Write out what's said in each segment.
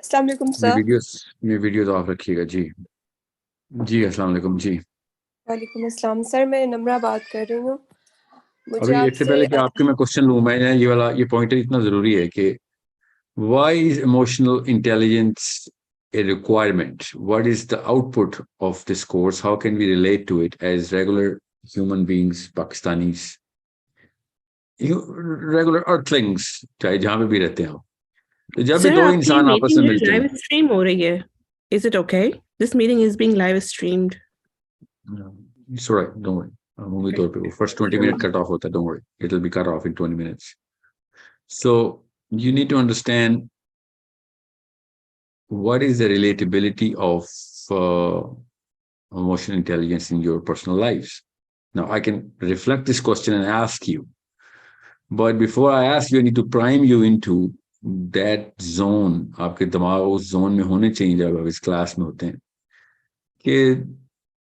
अस्सलाम वालेकुम ये सर। वीडियोस ऑफ रखिएगा जी। जी अस्सलाम वालेकुम जी। वालेकुम अस्सलाम सर, मैं नम्रा बात कर रही हूँ। मुझे अभी इससे आपसे पहले कि आपके मैं क्वेश्चन लूँ, मैंने ये वाला ये पॉइंटर इतना जरूरी है कि why is emotional intelligence a requirement? What is the output of this course? How can we relate to it as regular human beings, Pakistanis, regular earthlings, चाहे जहां पे भी रहते हो? तो जब भी सर दो आपकी इंसान आपस में मीटिंग मिलते हैं, लाइव स्ट्रीम हो रही है. Is it okay? This meeting is being live streamed. it's all right, don't worry. मामूली तौर पे वो फर्स्ट 20 मिनट कट ऑफ होता है, don't worry, it will be cut off in 20 minutes. So you need to understand what is the relatability of emotional intelligence in your personal lives. Now, I can reflect this question and ask you, but before I ask you, I need to prime you into that zone. आपके दिमाग उस zone में होने चाहिए जब आप इस class में होते हैं कि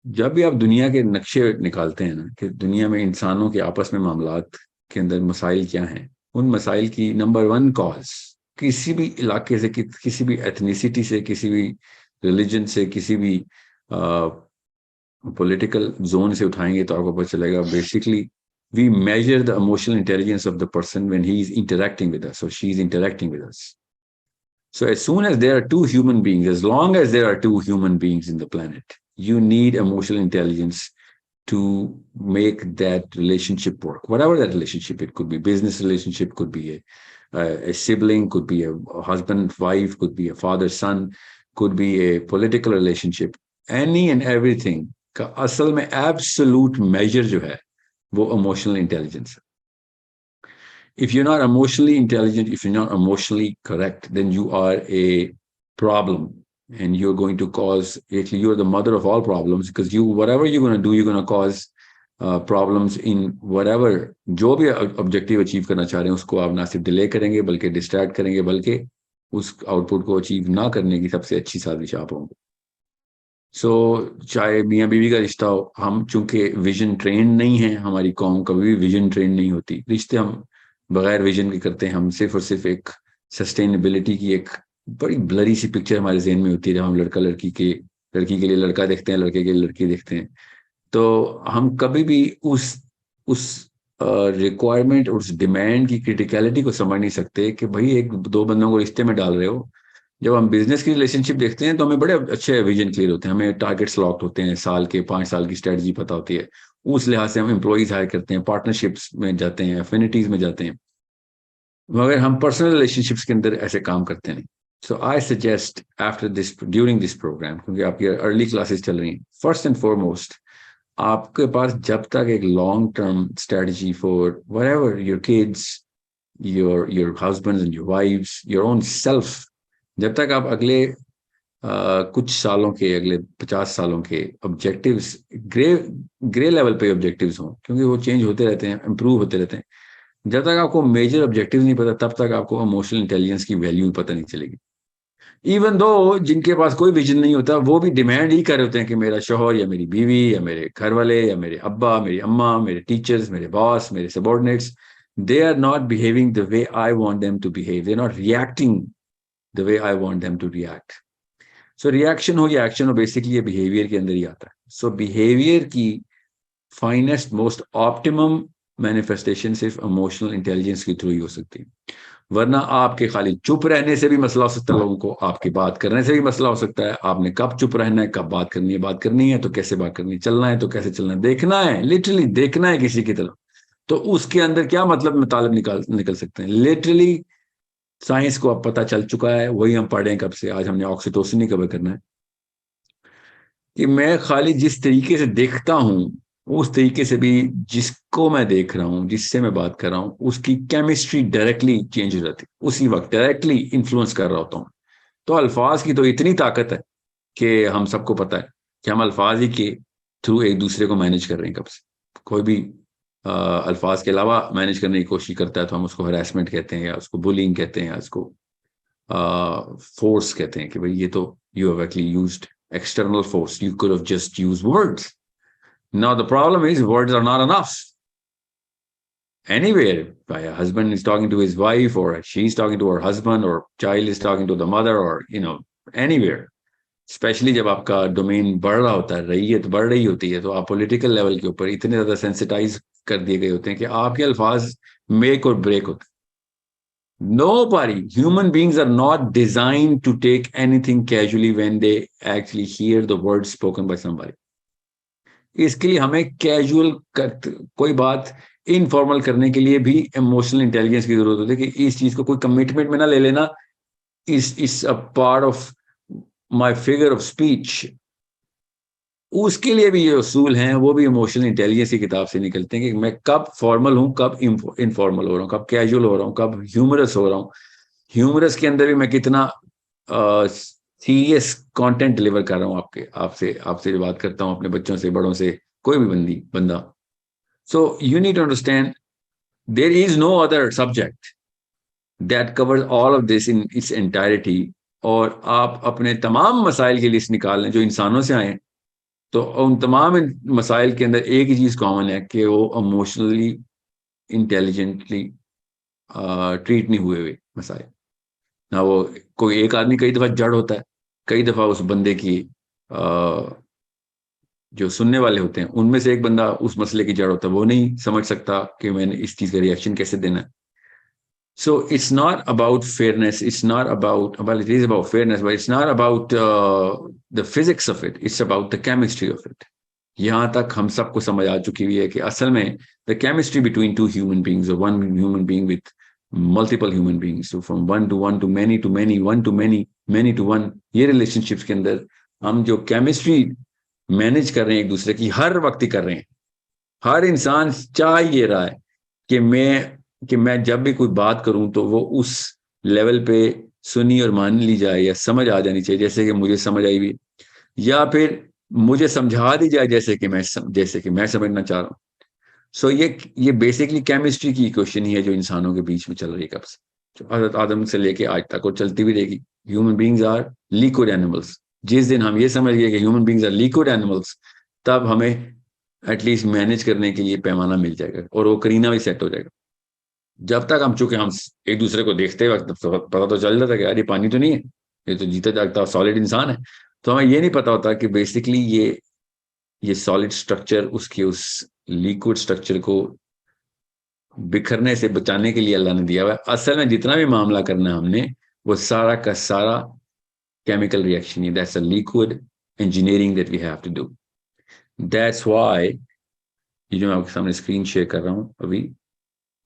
जब भी आप दुनिया के नक्शे निकालते हैं ना, कि दुनिया में इंसानों के आपस में मामलात के अंदर मसाइल क्या हैं, उन मसाइल की नंबर वन कॉज किसी भी इलाके से, किसी भी एथनिसिटी से, किसी भी रिलीजन से, किसी भी पॉलिटिकल जोन से उठाएंगे तो आपको पता चलेगा basically we measure the emotional intelligence of the person when he is interacting with us or she is interacting with us. So as soon as there are two human beings, as long as there are two human beings in the planet, you need emotional intelligence to make that relationship work. Whatever that relationship, it could be business relationship, could be a sibling, could be a husband, wife, could be a father, son, could be a political relationship. Any and everything का असल में absolute measure जो है वो emotional intelligence है. If you're not emotionally intelligent, if you're not emotionally correct, then you are a problem, and you're going to cause, actually you're the mother of all problems, because you, whatever you're going to do, you're going to cause problems in whatever, जो भी objective achieve करना चाह रहे हैं उसको आप ना सिर्फ डिले करेंगे बल्कि डिस्ट्रैक्ट करेंगे, बल्कि उस आउटपुट को अचीव ना करने की सबसे अच्छी साजिश आप होंगे. सो चाहे मियाँ बीवी का रिश्ता हो, हम चूंकि विजन ट्रेन नहीं है, हमारी कौम कभी भी विजन ट्रेन नहीं होती, रिश्ते हम बगैर विजन के करते हैं. हम सिर्फ और सिर्फ एक सस्टेनेबिलिटी की एक बड़ी ब्लरी सी पिक्चर हमारे जहन में होती है. जब हम लड़की के लिए लड़का देखते हैं, लड़के के लिए लड़की देखते हैं, तो हम कभी भी उस रिक्वायरमेंट, उस डिमांड की क्रिटिकलिटी को समझ नहीं सकते कि भाई एक दो बंदों को रिश्ते में डाल रहे हो. जब हम बिजनेस की रिलेशनशिप देखते हैं तो हमें बड़े अच्छे विजन क्लियर होते हैं, हमें टारगेट्स लॉक्ड होते हैं, साल के 5 साल की स्ट्रेटजी पता होती है. उस लिहाज से हम एम्प्लॉइज हायर करते हैं, पार्टनरशिप्स में जाते हैं, एफिनिटीज में जाते हैं, मगर हम पर्सनल रिलेशनशिप्स के अंदर ऐसे काम करते नहीं. So I suggest after this, during this program, क्योंकि आपकी अर्ली क्लासेस चल रही हैं, फर्स्ट एंड फॉरमोस्ट आपके पास जब तक एक long term strategy for whatever your kids, your husbands and your wifes, your own self, जब तक आप अगले कुछ सालों के, अगले 50 सालों के ऑब्जेक्टिव्स ग्रे ग्रे लेवल पे ऑब्जेक्टिव्स हों, क्योंकि वो चेंज होते रहते हैं, इंप्रूव होते रहते हैं, जब तक आपको मेजर ऑब्जेक्टिव नहीं पता तब तक आपको इमोशनल इंटेलिजेंस की वैल्यू पता नहीं चलेगी. इवन दो जिनके पास कोई विजन नहीं होता वो भी डिमांड ही कर रहे होते हैं कि मेरा शोहर या मेरी बीवी या मेरे घर वाले या मेरे अब्बा, मेरी अम्मा, मेरे टीचर्स, मेरे बॉस, मेरे subordinates, they are not behaving the way I want them to behave. They're not reacting the way I want them to react. So reaction हो या एक्शन हो, बेसिकली ये बिहेवियर के अंदर ही आता है. सो बिहेवियर की फाइनेस्ट मोस्ट ऑप्टिमम मैनिफेस्टेशन सिर्फ इमोशनल इंटेलिजेंस के थ्रू ही हो सकती है. वरना आपके खाली चुप रहने से भी मसला हो सकता है लोगों को, आपकी बात करने से भी मसला हो सकता है. आपने कब चुप रहना है, कब बात करनी है तो कैसे बात करनी है, चलना है तो कैसे चलना है, देखना है, लिटरली देखना है किसी की तरफ, तो उसके अंदर क्या मतलब मतलब निकल सकते हैं. लिटरली साइंस को अब पता चल चुका है, वही हम पढ़े हैं कब से. आज हमने ऑक्सीटोसिन ही कवर करना है कि मैं खाली जिस तरीके से देखता हूं उस तरीके से भी जिसको मैं देख रहा हूं, जिससे मैं बात कर रहा हूं, उसकी केमिस्ट्री डायरेक्टली चेंज हो जाती है, उसी वक्त डायरेक्टली इन्फ्लुएंस कर रहा होता हूं. तो अल्फाज की तो इतनी ताकत है कि हम सबको पता है कि हम अल्फाज ही के थ्रू एक दूसरे को मैनेज कर रहे हैं कब से. कोई भी अल्फाज के अलावा मैनेज करने की कोशिश करता है तो हम उसको हरासमेंट कहते हैं, या उसको बुलिंग कहते हैं, या उसको फोर्स कहते हैं कि भाई ये तो you have actually used external force. You could have just used words. Now the problem is words are not enough. anywhere. A husband is talking to his wife, or she's talking to her husband, or child is talking to the mother, or anywhere. Specially जब आपका domain बढ़ रहा होता है, रैयत बढ़ रही होती है, तो आप पॉलिटिकल लेवल के ऊपर इतने ज्यादा सेंसिटाइज कर दिए गए होते हैं कि आपके अल्फाज मेक और ब्रेक होते हैं. Nobody, human beings are not designed to take anything casually when they actually hear the words spoken by somebody. इसके लिए हमें कैजुअल कोई बात इनफॉर्मल करने के लिए भी इमोशनल इंटेलिजेंस की जरूरत होती है कि इस चीज को कोई कमिटमेंट में ना ले लेना. इस a part of my figure of speech. उसके लिए भी ये उसूल हैं, वो भी इमोशनल इंटेलिजेंस की किताब से निकलते हैं कि मैं कब फॉर्मल हूं, कब इनफॉर्मल हो रहा हूं, कब कैजुअल हो रहा हूं, कब ह्यूमरस हो रहा हूं. ह्यूमरस के अंदर भी मैं कितना सीरियस कंटेंट डिलीवर कर रहा हूं आपसे जो बात करता हूं, अपने बच्चों से, बड़ों से, कोई भी बंदा. So you need to understand there is no other subject that covers all of this in its entirety. और आप अपने तमाम मसाइल की लिस्ट निकाल लें जो इंसानों से आए, तो उन तमाम मसाइल के अंदर एक ही चीज कॉमन है कि वो इमोशनली इंटेलिजेंटली ट्रीट नहीं हुए मसाइल. ना वो कोई एक आदमी कई दफा जड़ होता है, कई दफा उस बंदे की जो सुनने वाले होते हैं उनमें से एक बंदा उस मसले की जड़ होता है, वो नहीं समझ सकता कि मैंने इस चीज का रिएक्शन कैसे देना है. So it's not about fairness. It's not about, well, it is about fairness, but it's not about the physics of it. It's about the chemistry of it. यहाँ तक हम सबको समझ आ चुकी हुई है कि असल में the chemistry between two human beings or one human being with multiple human beings, so from one to many to many, one to many, many to one, ये relationships के अंदर हम जो chemistry मैनेज कर रहे हैं एक दूसरे की, हर वक्त ही कर रहे हैं. हर इंसान चाह ये रहा है कि मैं जब भी कोई बात करूं तो वो उस लेवल पे सुनी और मान ली जाए या समझ आ जानी चाहिए जैसे कि मुझे समझ आई हुई, या फिर मुझे समझा दी जाए जैसे कि मैं समझना चाह रहा हूं. सो ये बेसिकली केमिस्ट्री की क्वेश्चन ही है जो इंसानों के बीच में चल रही है कब से, जो हज़रत आदम से लेके आज तक और चलती भी रहेगी. Human beings are liquid animals. जिस दिन हम ये समझ गए कि human beings are liquid animals, तब हमें एटलीस्ट मैनेज करने के लिए पैमाना मिल जाएगा और वो करीना भी सेट हो जाएगा. जब तक हम एक दूसरे को देखते वक्त पता तो चल जाता कि यार ये पानी तो नहीं है, ये तो जीता जागता सॉलिड इंसान है. तो हमें ये नहीं पता होता कि बेसिकली ये सॉलिड स्ट्रक्चर उसकी उस लिक्विड स्ट्रक्चर को बिखरने से बचाने के लिए अल्लाह ने दिया हुआ है. असल में जितना भी मामला करना है हमने, वो सारा का सारा केमिकल रिएक्शन है. That's a liquid engineering that we have to do. That's why ये जो मैं आपके सामने स्क्रीन शेयर कर रहा हूं अभी,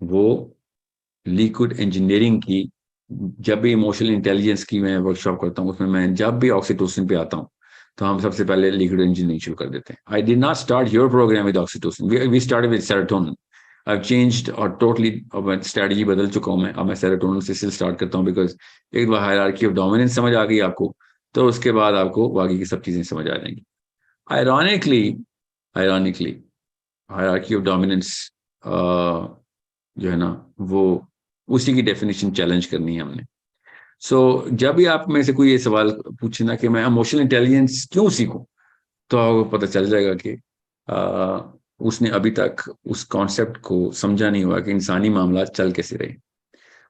वो लिक्विड इंजीनियरिंग की, जब भी इमोशनल इंटेलिजेंस की मैं वर्कशॉप करता हूँ, उसमें मैं जब भी ऑक्सीटोसिन पे आता हूँ तो हम सबसे पहले लिक्विड इंजीनियरिंग शुरू कर देते हैं. I did not start your programme with oxytocin, we started with serotonin. I changed और टोटली स्ट्रेटजी बदल चुका हूँ मैं. अब मैं सेरोटोनिन से स्टार्ट करता हूँ, बिकॉज एक बार हायरार्की ऑफ डोमिनेंस समझ आ गई आपको, तो उसके बाद आपको बाकी की सब चीजें समझ आ जाएंगी. आयरॉनिकली हायरार्की ऑफ डोमिनेंस जो है ना, वो उसी की डेफिनेशन चैलेंज करनी है हमने. सो जब भी आप में से कोई ये सवाल पूछे ना कि मैं इमोशनल इंटेलिजेंस क्यों सीखूं, तो आपको पता चल जाएगा कि उसने अभी तक उस कॉन्सेप्ट को समझा नहीं हुआ कि इंसानी मामला चल कैसे रहे.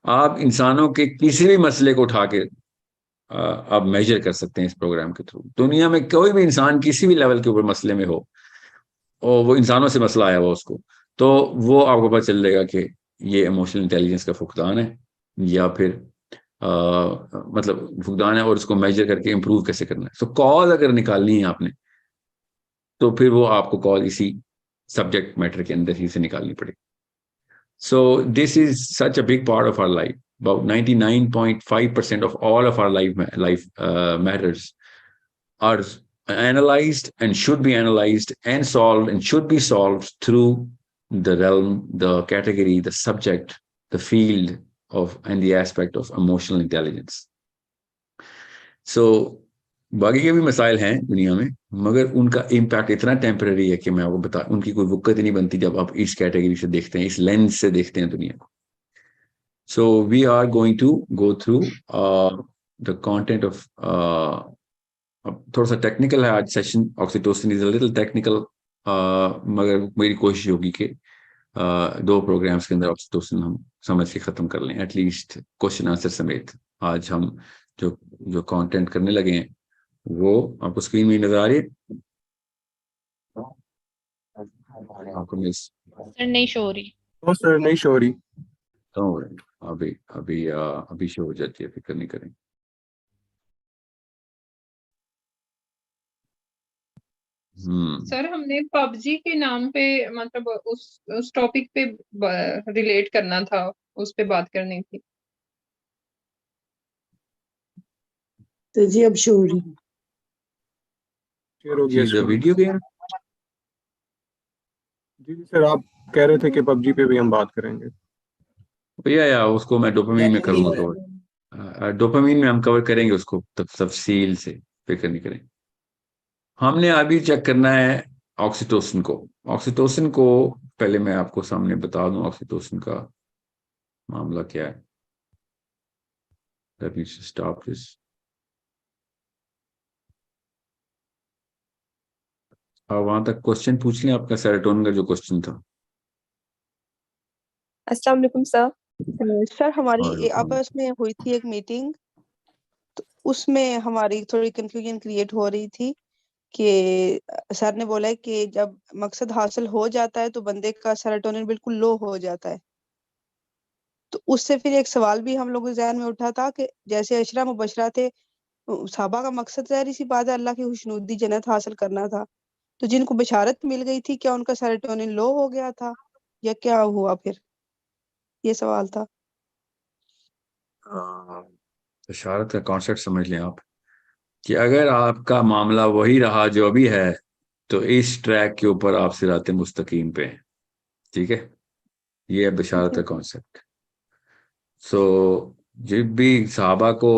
आप इंसानों के किसी भी मसले को उठा के आप मेजर कर सकते हैं इस प्रोग्राम के थ्रू. दुनिया में कोई भी इंसान किसी भी लेवल के ऊपर मसले में हो और वो इंसानों से मसला आया हुआ उसको, तो वो आपको पता चल जाएगा कि ये इमोशनल इंटेलिजेंस का फुकदान है या फिर मतलब फुकदान है, और उसको मेजर करके इंप्रूव कैसे करना है. सो कॉज अगर निकालनी है आपने, तो फिर वो आपको कॉज इसी सब्जेक्ट मैटर के अंदर ही से निकालनी पड़ेगी. So this is such a big part of our life. About 99.5% of all of our life matters are analyzed and should be analyzed and solved and should be solved through the realm, the category, the subject, the field of and the aspect of emotional intelligence. So बाकी के भी मसाइल हैं दुनिया में, मगर उनका impact इतना टेम्पररी है कि मैं आपको बता, उनकी कोई वक़्त नहीं बनती जब आप इस कैटेगरी से देखते हैं, इस लेंस से देखते हैं दुनिया को. So we are going to go through the content of थोड़ा सा टेक्निकल है आज session. Oxytocin is a little technical, मगर मेरी कोशिश होगी कि दो प्रोग्राम्स के अंदर ऑक्सीटोसिन हम समझ के ख़त्म कर लें, एटलीस्ट क्वेश्चन आंसर समेत। आज हम जो जो कंटेंट करने लगे हैं वो आपको स्क्रीन में नजर आ रही है? आपको मिस सर नहीं शो हो रही। नो सर, नहीं शो हो रही। अभी अभी अभी शो हो जाती है, फिक्र नहीं करें। सर हमने पबजी के नाम पे मतलब उस टॉपिक पे रिलेट करना था, उस पे बात करनी थी। तो जी अब शो हो रही। शेयर हो गया चीज screen। Video game. जी जी सर, आप कह रहे थे कि पबजी पे भी हम बात करेंगे। भैया या उसको मैं डोपामीन में करूंगा कवर। डोपामीन में हम कवर करेंगे उसको तफसील से, फिक्र नहीं करें। हमने अभी चेक करना है ऑक्सीटोसिन को। ऑक्सीटोसिन को पहले मैं आपको सामने बता दूं ऑक्सीटोसिन का मामला क्या है। Let me stop this. वहां तक क्वेश्चन पूछ लें आपका, सेरोटोनिन का जो क्वेश्चन था। अस्सलाम वालेकुम सर। सर हमारी वालेकुम। आपस में हुई थी एक मीटिंग, तो उसमें हमारी थोड़ी कंफ्यूजन क्रिएट हो रही थी कि सर ने बोला है कि जब मकसद हासिल हो जाता है तो बंदे का सेरोटोनिन बिल्कुल लो हो जाता है। तो उससे फिर एक सवाल भी हम लोगों के ज़हन में उठा था कि जैसे अशरा मुबशरा थे, सहाबा का मकसद ज़ाहिर सी बात है अल्लाह की खुशनुदी जन्नत हासिल करना था, तो जिनको बशारत मिल गई थी क्या उनका सेरोटोनिन लो हो गया था या क्या हुआ? फिर ये सवाल था। इशारत का कॉन्सेप्ट समझ लें आप कि अगर आपका मामला वही रहा जो अभी है तो इस ट्रैक के ऊपर आप सिराते मुस्तकीम पे हैं। ठीक है, ये है बशारत का कॉन्सेप्ट। सो जब भी सहाबा को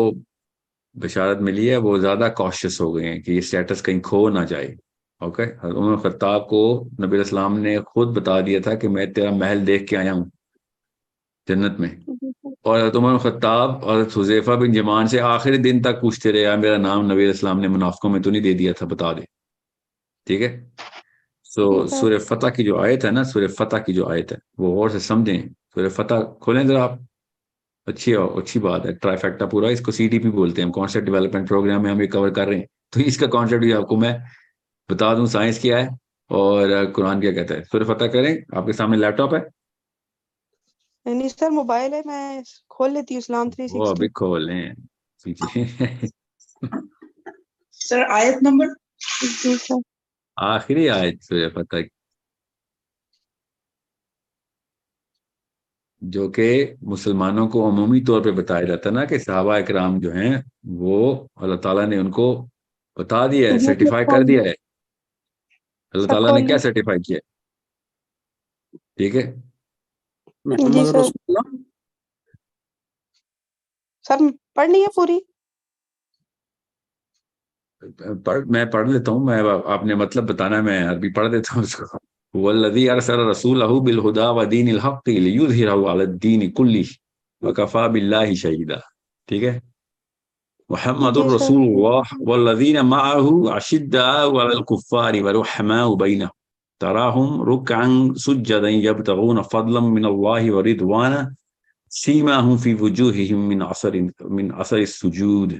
बशारत मिली है वो ज्यादा कॉशियस हो गए हैं कि ये स्टेटस कहीं खो ना जाए। ओके, उमर खत्ताब को नबी इस्लाम ने खुद बता दिया था कि मैं तेरा महल देख के आया हूँ जन्नत में। और हज़रत उमर खत्ताब और हुज़ैफा बिन जमान से आखिरी दिन तक पूछते रहे, यार मेरा नाम नबी इस्लाम ने मुनाफिकों में तो नहीं दे दिया था, बता दे। ठीक है, सो सूरह फतह की जो आयत है ना, सूरह फतह की जो आयत है वो गौर से समझें। सूरह फतह खोलें जरा आप। अच्छी बात है, ट्राइफेक्टा पूरा, इसको सीडीपी बोलते हैं, कॉन्सेप्ट डेवलपमेंट प्रोग्राम में हम ये कवर कर रहे हैं। तो इसका कॉन्सेप्ट भी आपको मैं बता दूं, साइंस क्या है और कुरान क्या कहता है। सूरह फतह करें, आपके सामने लैपटॉप है? नहीं सर, मोबाइल है, मैं खोल लेती हूँ इस्लाम वो अभी 360। खोलें पीछे। सर आयत नंबर जी सर। आखिरी आयत सूरह फतह जो कि मुसलमानों को अमूमी तौर पे बताया जाता है ना कि सहाबा इकराम जो हैं वो अल्लाह ताला ने उनको बता दिया है, सर्टिफाई कर दिया है। अल्लाह सर ताला ने खोल क्या ली। सर्टिफाई किया है? ठीक है, जी मोहम्मद सर। रसूलुल्लाह। सर पढ़नी है पूरी? मैं पढ़ लेता हूँ, मैं आपने मतलब बताना है, मैं अरबी पढ़ देता हूँ उसको। वल्लज़ी अरसल रसूलहु बिल हुदा व दीनिल हक़्क़ि लियुज़हिरहु अलद्दीनि कुल्लिहि व कफ़ा बिल्लाहि शहीदा। ठीक है, मुहम्मदुर जी सर। रसूलुल्लाह वल्लज़ीना मअहु अशिद्दाउ अलल कुफ़्फ़ारि व रुहमाउ बैनहुम तराहुम रुकअन सुज्जदन यब्तगून फ़ज़लन मिनल्लाहि व रिदवाना सीमाहुम फ़ी वुजूहिहिम मिन असरिस सुजूद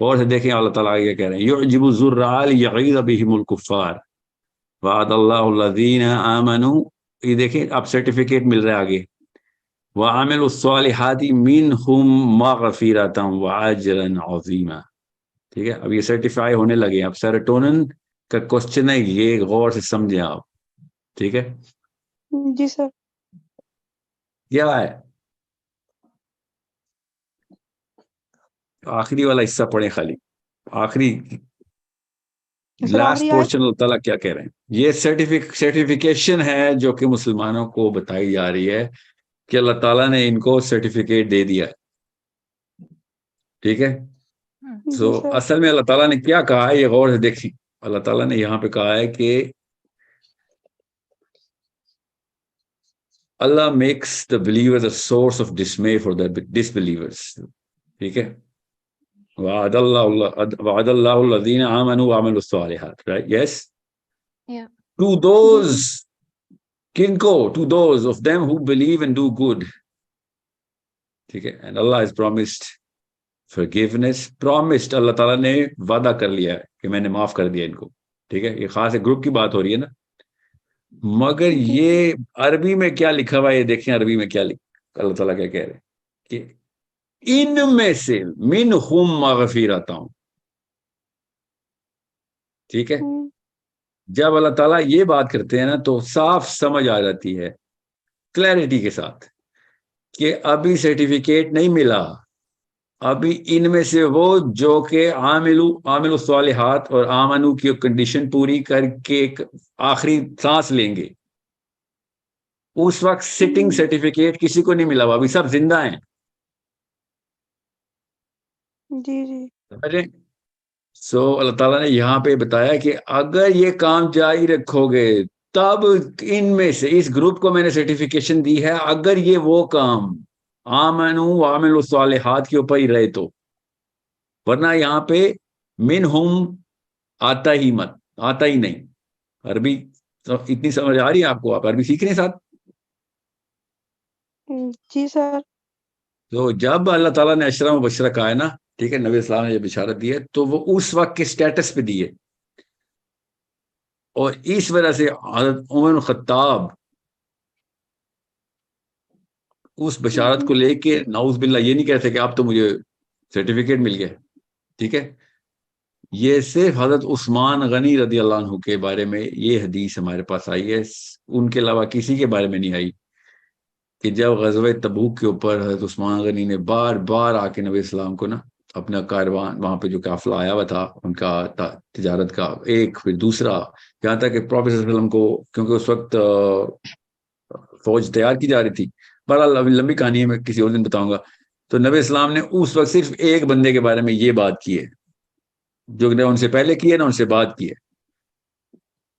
और से देखें अल्लाह ताला ये कह रहे हैं, युअजिबु ज़ुर्राअ लियग़ीज़ बिहिमुल कुफ़्फ़ार वअदल्लाहु लज़ीना आमनू। ये देखें, अब सर्टिफिकेट मिल रहा है आगे, व आमिलुस्सालिहाति मिनहुम मग़फ़िरतन व अजरन अज़ीमा। ठीक है, अब ये सर्टिफाई होने लगे। अब सेरोटोनिन का क्वेश्चन है, ये गौर से समझें आप। ठीक है, जी सर। क्या है आखिरी वाला हिस्सा पढ़े खाली, आखिरी सर लास्ट आखिरी आयत। पोर्शन। अल्लाह ताला क्या कह रहे हैं? ये सर्टिफिकेशन है जो कि मुसलमानों को बताई जा रही है कि अल्लाह ताला ने इनको सर्टिफिकेट दे दिया है। ठीक है, जी तो सर। असल में अल्लाह ताला ने क्या कहा है ये गौर से देखिए। अल्लाह ताला ने यहाँ पे कहा है कि Allah makes the believers a source of dismay for the disbelievers. ठीक है, वअदल्लाहुल्लज़ीना आमनू व अमिलुस्सालिहात, right, yes, Yeah. To those, किनको, to those of them who believe and do good, ठीक है, and Allah has promised forgiveness, promised, Allah ताला ने वादा कर लिया है कि मैंने माफ कर दिया इनको, ठीक है, ये खास एक ग्रुप की बात हो रही है ना। मगर ये अरबी में क्या लिखा हुआ है, ये देखें अरबी में क्या अल्लाह ताला क्या कह रहे हैं कि इनमें से मिनहुम मगफिरतुन, ठीक है। जब अल्लाह ताला ये बात करते हैं ना तो साफ समझ आ जाती है क्लैरिटी के साथ कि अभी सर्टिफिकेट नहीं मिला, अभी इनमें से वो जो कि आमिलु सालिहात और आमनू की कंडीशन पूरी करके आखिरी सांस लेंगे, उस वक्त सिटिंग सर्टिफिकेट किसी को नहीं मिला हुआ, अभी सब जिंदा हैं। जी जी। समझे? सो अल्लाह ताला ने यहाँ पे बताया कि अगर ये काम जारी रखोगे तब इनमें से इस ग्रुप को मैंने सर्टिफिकेशन दी है, अगर ये वो काम आमनू व अमिलु सालिहात के ऊपर ही रहे तो, वरना यहाँ पे मिनहुम आता ही नहीं। अरबी तो इतनी समझ आ रही है आपको? आप अरबी सीख रहे हैं साथ? जी सर। तो जब अल्लाह ताला ने अशरा मुबशरा कहा है ना, ठीक है, नबी इस्लाम ने ये बिशारत दी है, तो वो उस वक्त के स्टेटस पे दी है, और इस वजह से हज़रत उमर खत्ताब उस बशारत को लेके नाउज बिल्ला ये नहीं कहते कि अब तो मुझे सर्टिफिकेट मिल गया, ठीक है। ये सिर्फ हजरत उस्मान गनी रदी अल्लाह अन्हु के बारे में ये हदीस हमारे पास आई है, उनके अलावा किसी के बारे में नहीं आई कि जब ग़ज़वे तबूक के ऊपर हजरत उस्मान गनी ने बार बार आके नबी इस्लाम को ना अपना कारवान, वहां पे जो काफिला आया हुआ था उनका तिजारत का, एक फिर दूसरा, यहाँ तक कि प्रॉफेट सल्लल्लाहु अलैहि वसल्लम को, क्योंकि उस वक्त फौज तैयार की जा रही थी, बहरहाल लंबी कहानी है, मैं किसी और दिन बताऊंगा। तो नबी इस्लाम ने उस वक्त सिर्फ एक बंदे के बारे में ये बात की है, जो ने उनसे पहले की है ना उनसे बात की है,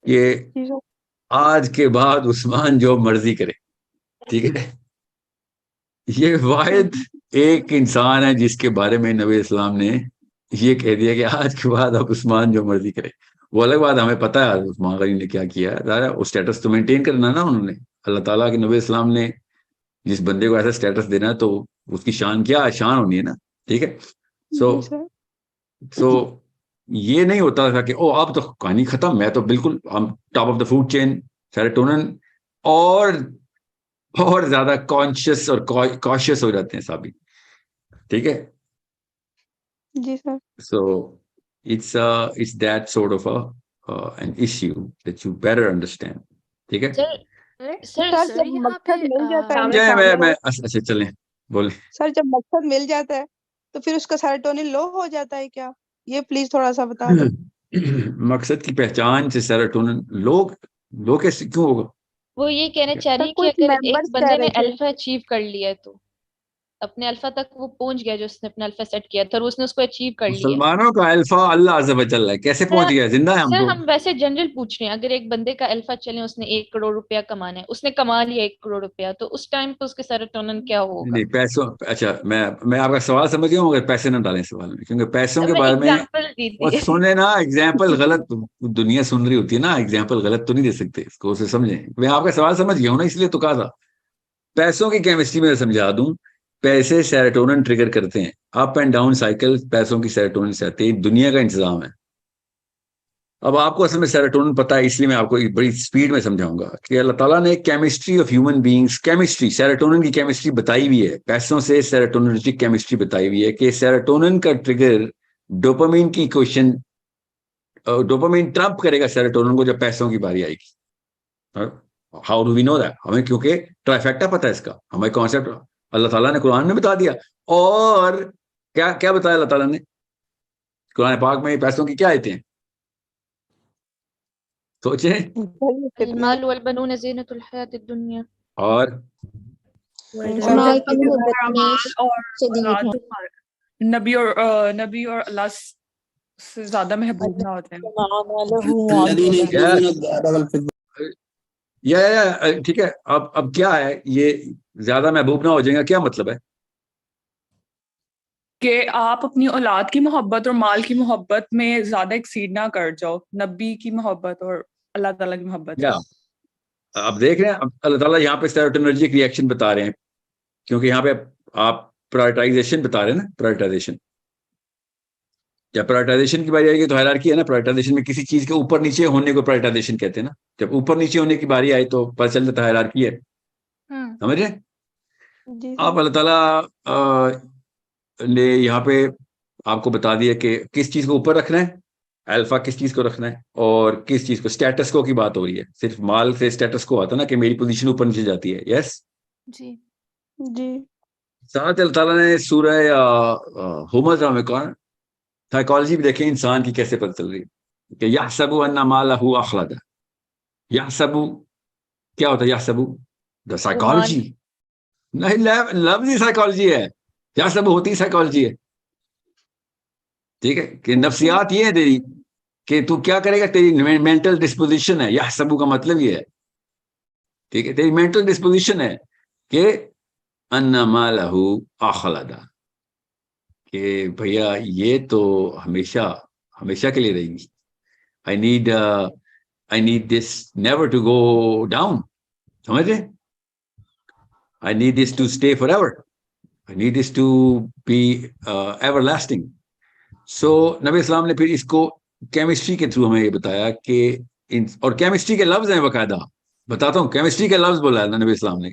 कि आज के बाद उस्मान जो मर्जी करे, ठीक है। ये वाहिद एक इंसान है जिसके बारे में नबी इस्लाम ने ये कह दिया कि आज के बाद अब उस्मान जो मर्जी करे। वो अलग बात, हमें पता है उस्मान गनी ने क्या किया है, वो स्टेटस तो मेंटेन करना ना उन्होंने, अल्लाह ताला के नबी इस्लाम ने जिस बंदे को ऐसा स्टेटस देना है तो उसकी शान क्या शान होनी है ना, ठीक है। सो ये नहीं होता था कि ओ अब तो कहानी खत्म, मैं तो बिल्कुल हम top of the food chain, serotonin और ज्यादा कॉन्शियस और कॉशियस हो जाते हैं साबित, ठीक है। जी sir. So it's that sort of an issue that you better understand, ठीक है। सर जब मकसद मिल जाता है मैं अच्छा चलें बोले सर, जब मकसद मिल जाता है तो फिर उसका सेरोटोनिन लो हो जाता है क्या? ये प्लीज थोड़ा सा बता दो। मकसद की पहचान से सेरोटोनिन लो कैसे क्यों होगा? वो ये कहना चाह रही है कि अगर एक बंदे ने अल्फा अचीव कर लिया है तो अपने अल्फा तक वो पहुंच गया, जो उसने अपना अल्फा सेट किया था और उसने उसको अचीव कर लिया। मुसलमानों का अल्फा अल्लाह अज़्ज़ व जल्ल है, कैसे पहुंच गया? जिंदा है हम सर तो। हम वैसे जनरल पूछ रहे हैं, अगर एक बंदे का अल्फा चले, उसने 1 करोड़ रुपया कमाना है, उसने कमा लिया 1 करोड़ रुपया, तो उस टाइम पे उसके सेरोटोनिन क्या होगा? नहीं पैसों, अच्छा मैं आपका सवाल समझ गया हूँ, मगर पैसे ना डालें सवाल में, क्योंकि पैसों के बारे में और सुने ना, एग्जाम्पल गलत, दुनिया सुन रही होती है ना, एग्जाम्पल गलत तो नहीं दे सकते, इसको उसे समझें। मैं आपका सवाल समझ गया हूँ ना, इसलिए तो कहा था। पैसों की केमिस्ट्री में समझा दूं, पैसे सेरोटोनिन ट्रिगर करते हैं, अप एंड डाउन साइकिल पैसों की सेरोटोनिन से आती है, दुनिया का इंतजाम है। अब आपको असल में सेरोटोनिन पता है, इसलिए मैं आपको बड़ी स्पीड में समझाऊंगा कि अल्लाह ताला ने chemistry of human beings, chemistry, serotonin की केमिस्ट्री बताई हुई है, पैसों से सेरोटोनिन केमिस्ट्री बताई हुई है कि सेरोटोनिन का ट्रिगर डोपामिन की क्वेश्चन, डोपामिन ट्रम्प करेगा सेरोटोनिन को जब पैसों की बारी आएगी। How do we know that? हमें क्योंकि ट्राइफेक्टा पता है इसका, हमें कॉन्सेप्ट अल्लाह ताला ने कुरान में बता दिया। और क्या क्या बताया अल्लाह ताला ने कुरान पाक में? पैसों की क्या आयतें हैं सोचे? अल-माल वल बनून ज़ीनतुल हयातिद दुनिया, और नबी और अल्लाह से ज्यादा महबूब ना होते हैं। ठीक है, अब क्या है, ये ज्यादा महबूब ना हो जाएगा, क्या मतलब है? कि आप अपनी औलाद की मोहब्बत और माल की मोहब्बत में ज्यादा एक्सीड ना कर जाओ, नबी की मोहब्बत और अल्लाह ताला की मोहब्बत। या आप देख रहे हैं, अल्लाह ताला यहाँ पे सेरोटोनर्जिक रिएक्शन बता रहे हैं, क्योंकि यहाँ पे आप प्रायोरिटाइजेशन बता रहे हैं ना, प्रायोरिटाइजेशन। जब प्रायोरिटाइजेशन की बारी आएगी तो हायरार्की है ना, प्रायोरिटाइजेशन में किसी चीज के ऊपर नीचे होने को प्रायोरिटाइजेशन कहते हैं ना। जब ऊपर नीचे होने की बारी आई तो पता चल जाता है हायरार्की है, समझ रहे? आप अल्लाह ताला ने यहाँ पे आपको बता दिया कि किस चीज को ऊपर रखना है, अल्फा किस चीज को रखना है, और किस चीज को, स्टेटस को की बात हो रही है। सिर्फ माल से स्टेटस को आता ना कि मेरी पोजीशन ऊपर नीचे जाती है। यस जी जी। साथ अल्लाह ताला ने सूरह हुमज़ा में कहा, साइकोलॉजी भी देखें इंसान की कैसे पता चल रही है कि यहसबु अन्ना मालहु अखलदा। यहसबु क्या होता है? यहसबु द साइकोलॉजी नहीं, लफ्ज ही साइकोलॉजी है। यहसबु होती साइकोलॉजी है, ठीक है, कि नफ्सियात ये है तेरी कि तू क्या करेगा, तेरी मेंटल डिस्पोजिशन है। यहसबु का मतलब ये है, ठीक है, तेरी मेंटल डिस्पोजिशन है कि अन्ना मालहु अखलदा, कि भैया ये तो हमेशा हमेशा के लिए रहेगी। I need this never to go down, समझ रहे? I need this to stay forever, I need this to be everlasting. So नबी इस्लाम ने फिर इसको केमिस्ट्री के थ्रू हमें ये बताया कि और केमिस्ट्री के लफ्ज हैं, बाकायदा बताता हूँ, केमिस्ट्री के लफ्ज बोला है नबी इस्लाम ने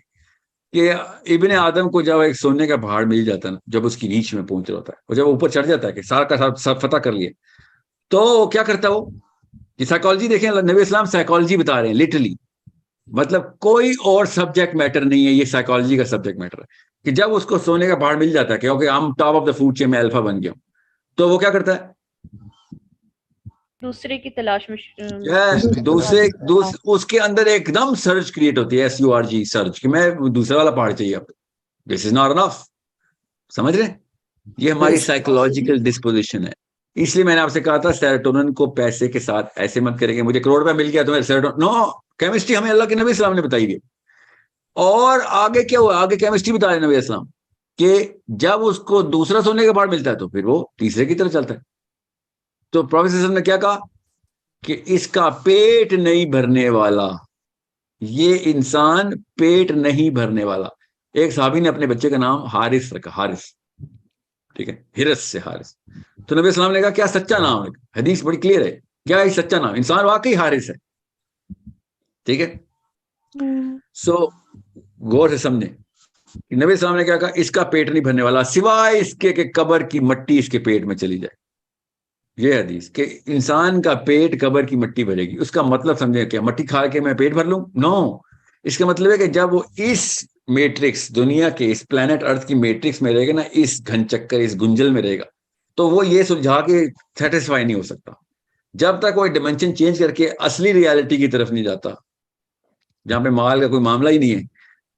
कि इब्ने आदम को जब एक सोने का पहाड़ मिल जाता है ना, जब उसकी नीच में पहुंच रहा होता है और जब वो ऊपर चढ़ जाता है कि सारा का सब फतह कर लिए, तो क्या करता है वो? ये साइकोलॉजी देखें, नबी इस्लाम साइकोलॉजी बता रहे हैं लिटरली, मतलब कोई और सब्जेक्ट मैटर नहीं है, ये साइकोलॉजी का सब्जेक्ट मैटर है। कि जब उसको सोने का पहाड़ मिल जाता है कि ओके हम top of the food chain में अल्फा बन गया हूं, तो वो क्या करता है? दूसरे की तलाश में उसके अंदर एकदम सर्च क्रिएट होती है, SURG सर्च, कि मैं दूसरा वाला पहाड़ चाहिए अब, दिस इज नॉट इनफ। समझ रहे? ये हमारी साइकोलॉजिकल डिस्पोजिशन है। इसलिए मैंने आपसे कहा था सेरोटोनिन को पैसे के साथ ऐसे मत करेंगे, मुझे करोड़ रुपया मिल गया तो सेरोटोनिन, नो, केमिस्ट्री हमें अल्लाह के नबी इस्लाम ने बताई है। और आगे क्या हुआ? आगे केमिस्ट्री बता रहे नबी इस्लाम कि जब उसको दूसरा सोने का पहाड़ मिलता है तो फिर वो तीसरे की तरफ चलता है। तो प्रोफेसर ने क्या कहा कि इसका पेट नहीं भरने वाला, ये इंसान पेट नहीं भरने वाला। एक साहबी ने अपने बच्चे का नाम हारिस रखा, हारिस, ठीक है, हिरस से हारिस। तो नबी इस्लाम ने कहा क्या सच्चा नाम है? हदीस बड़ी क्लियर है, क्या है सच्चा नाम? इंसान वाकई हारिस है, ठीक है। सो गौर से समझे, नबी इस्लाम ने क्या कहा? इसका पेट नहीं भरने वाला सिवाय इसके कि कब्र की मट्टी इसके पेट में चली जाए। ये हदीस कि इंसान का पेट कब्र की मिट्टी भरेगी, उसका मतलब समझे क्या? मट्टी खा के मैं पेट भर लूं? नो, इसका मतलब है कि जब वो इस मैट्रिक्स, दुनिया के इस प्लेनेट अर्थ की मैट्रिक्स में रहेगा ना, इस घन चक्कर, इस गुंजल में रहेगा, तो वो ये सुलझा के सेटिस्फाई नहीं हो सकता जब तक कोई डिमेंशन चेंज करके असली रियलिटी की तरफ नहीं जाता, जहां पे माल का कोई मामला ही नहीं है।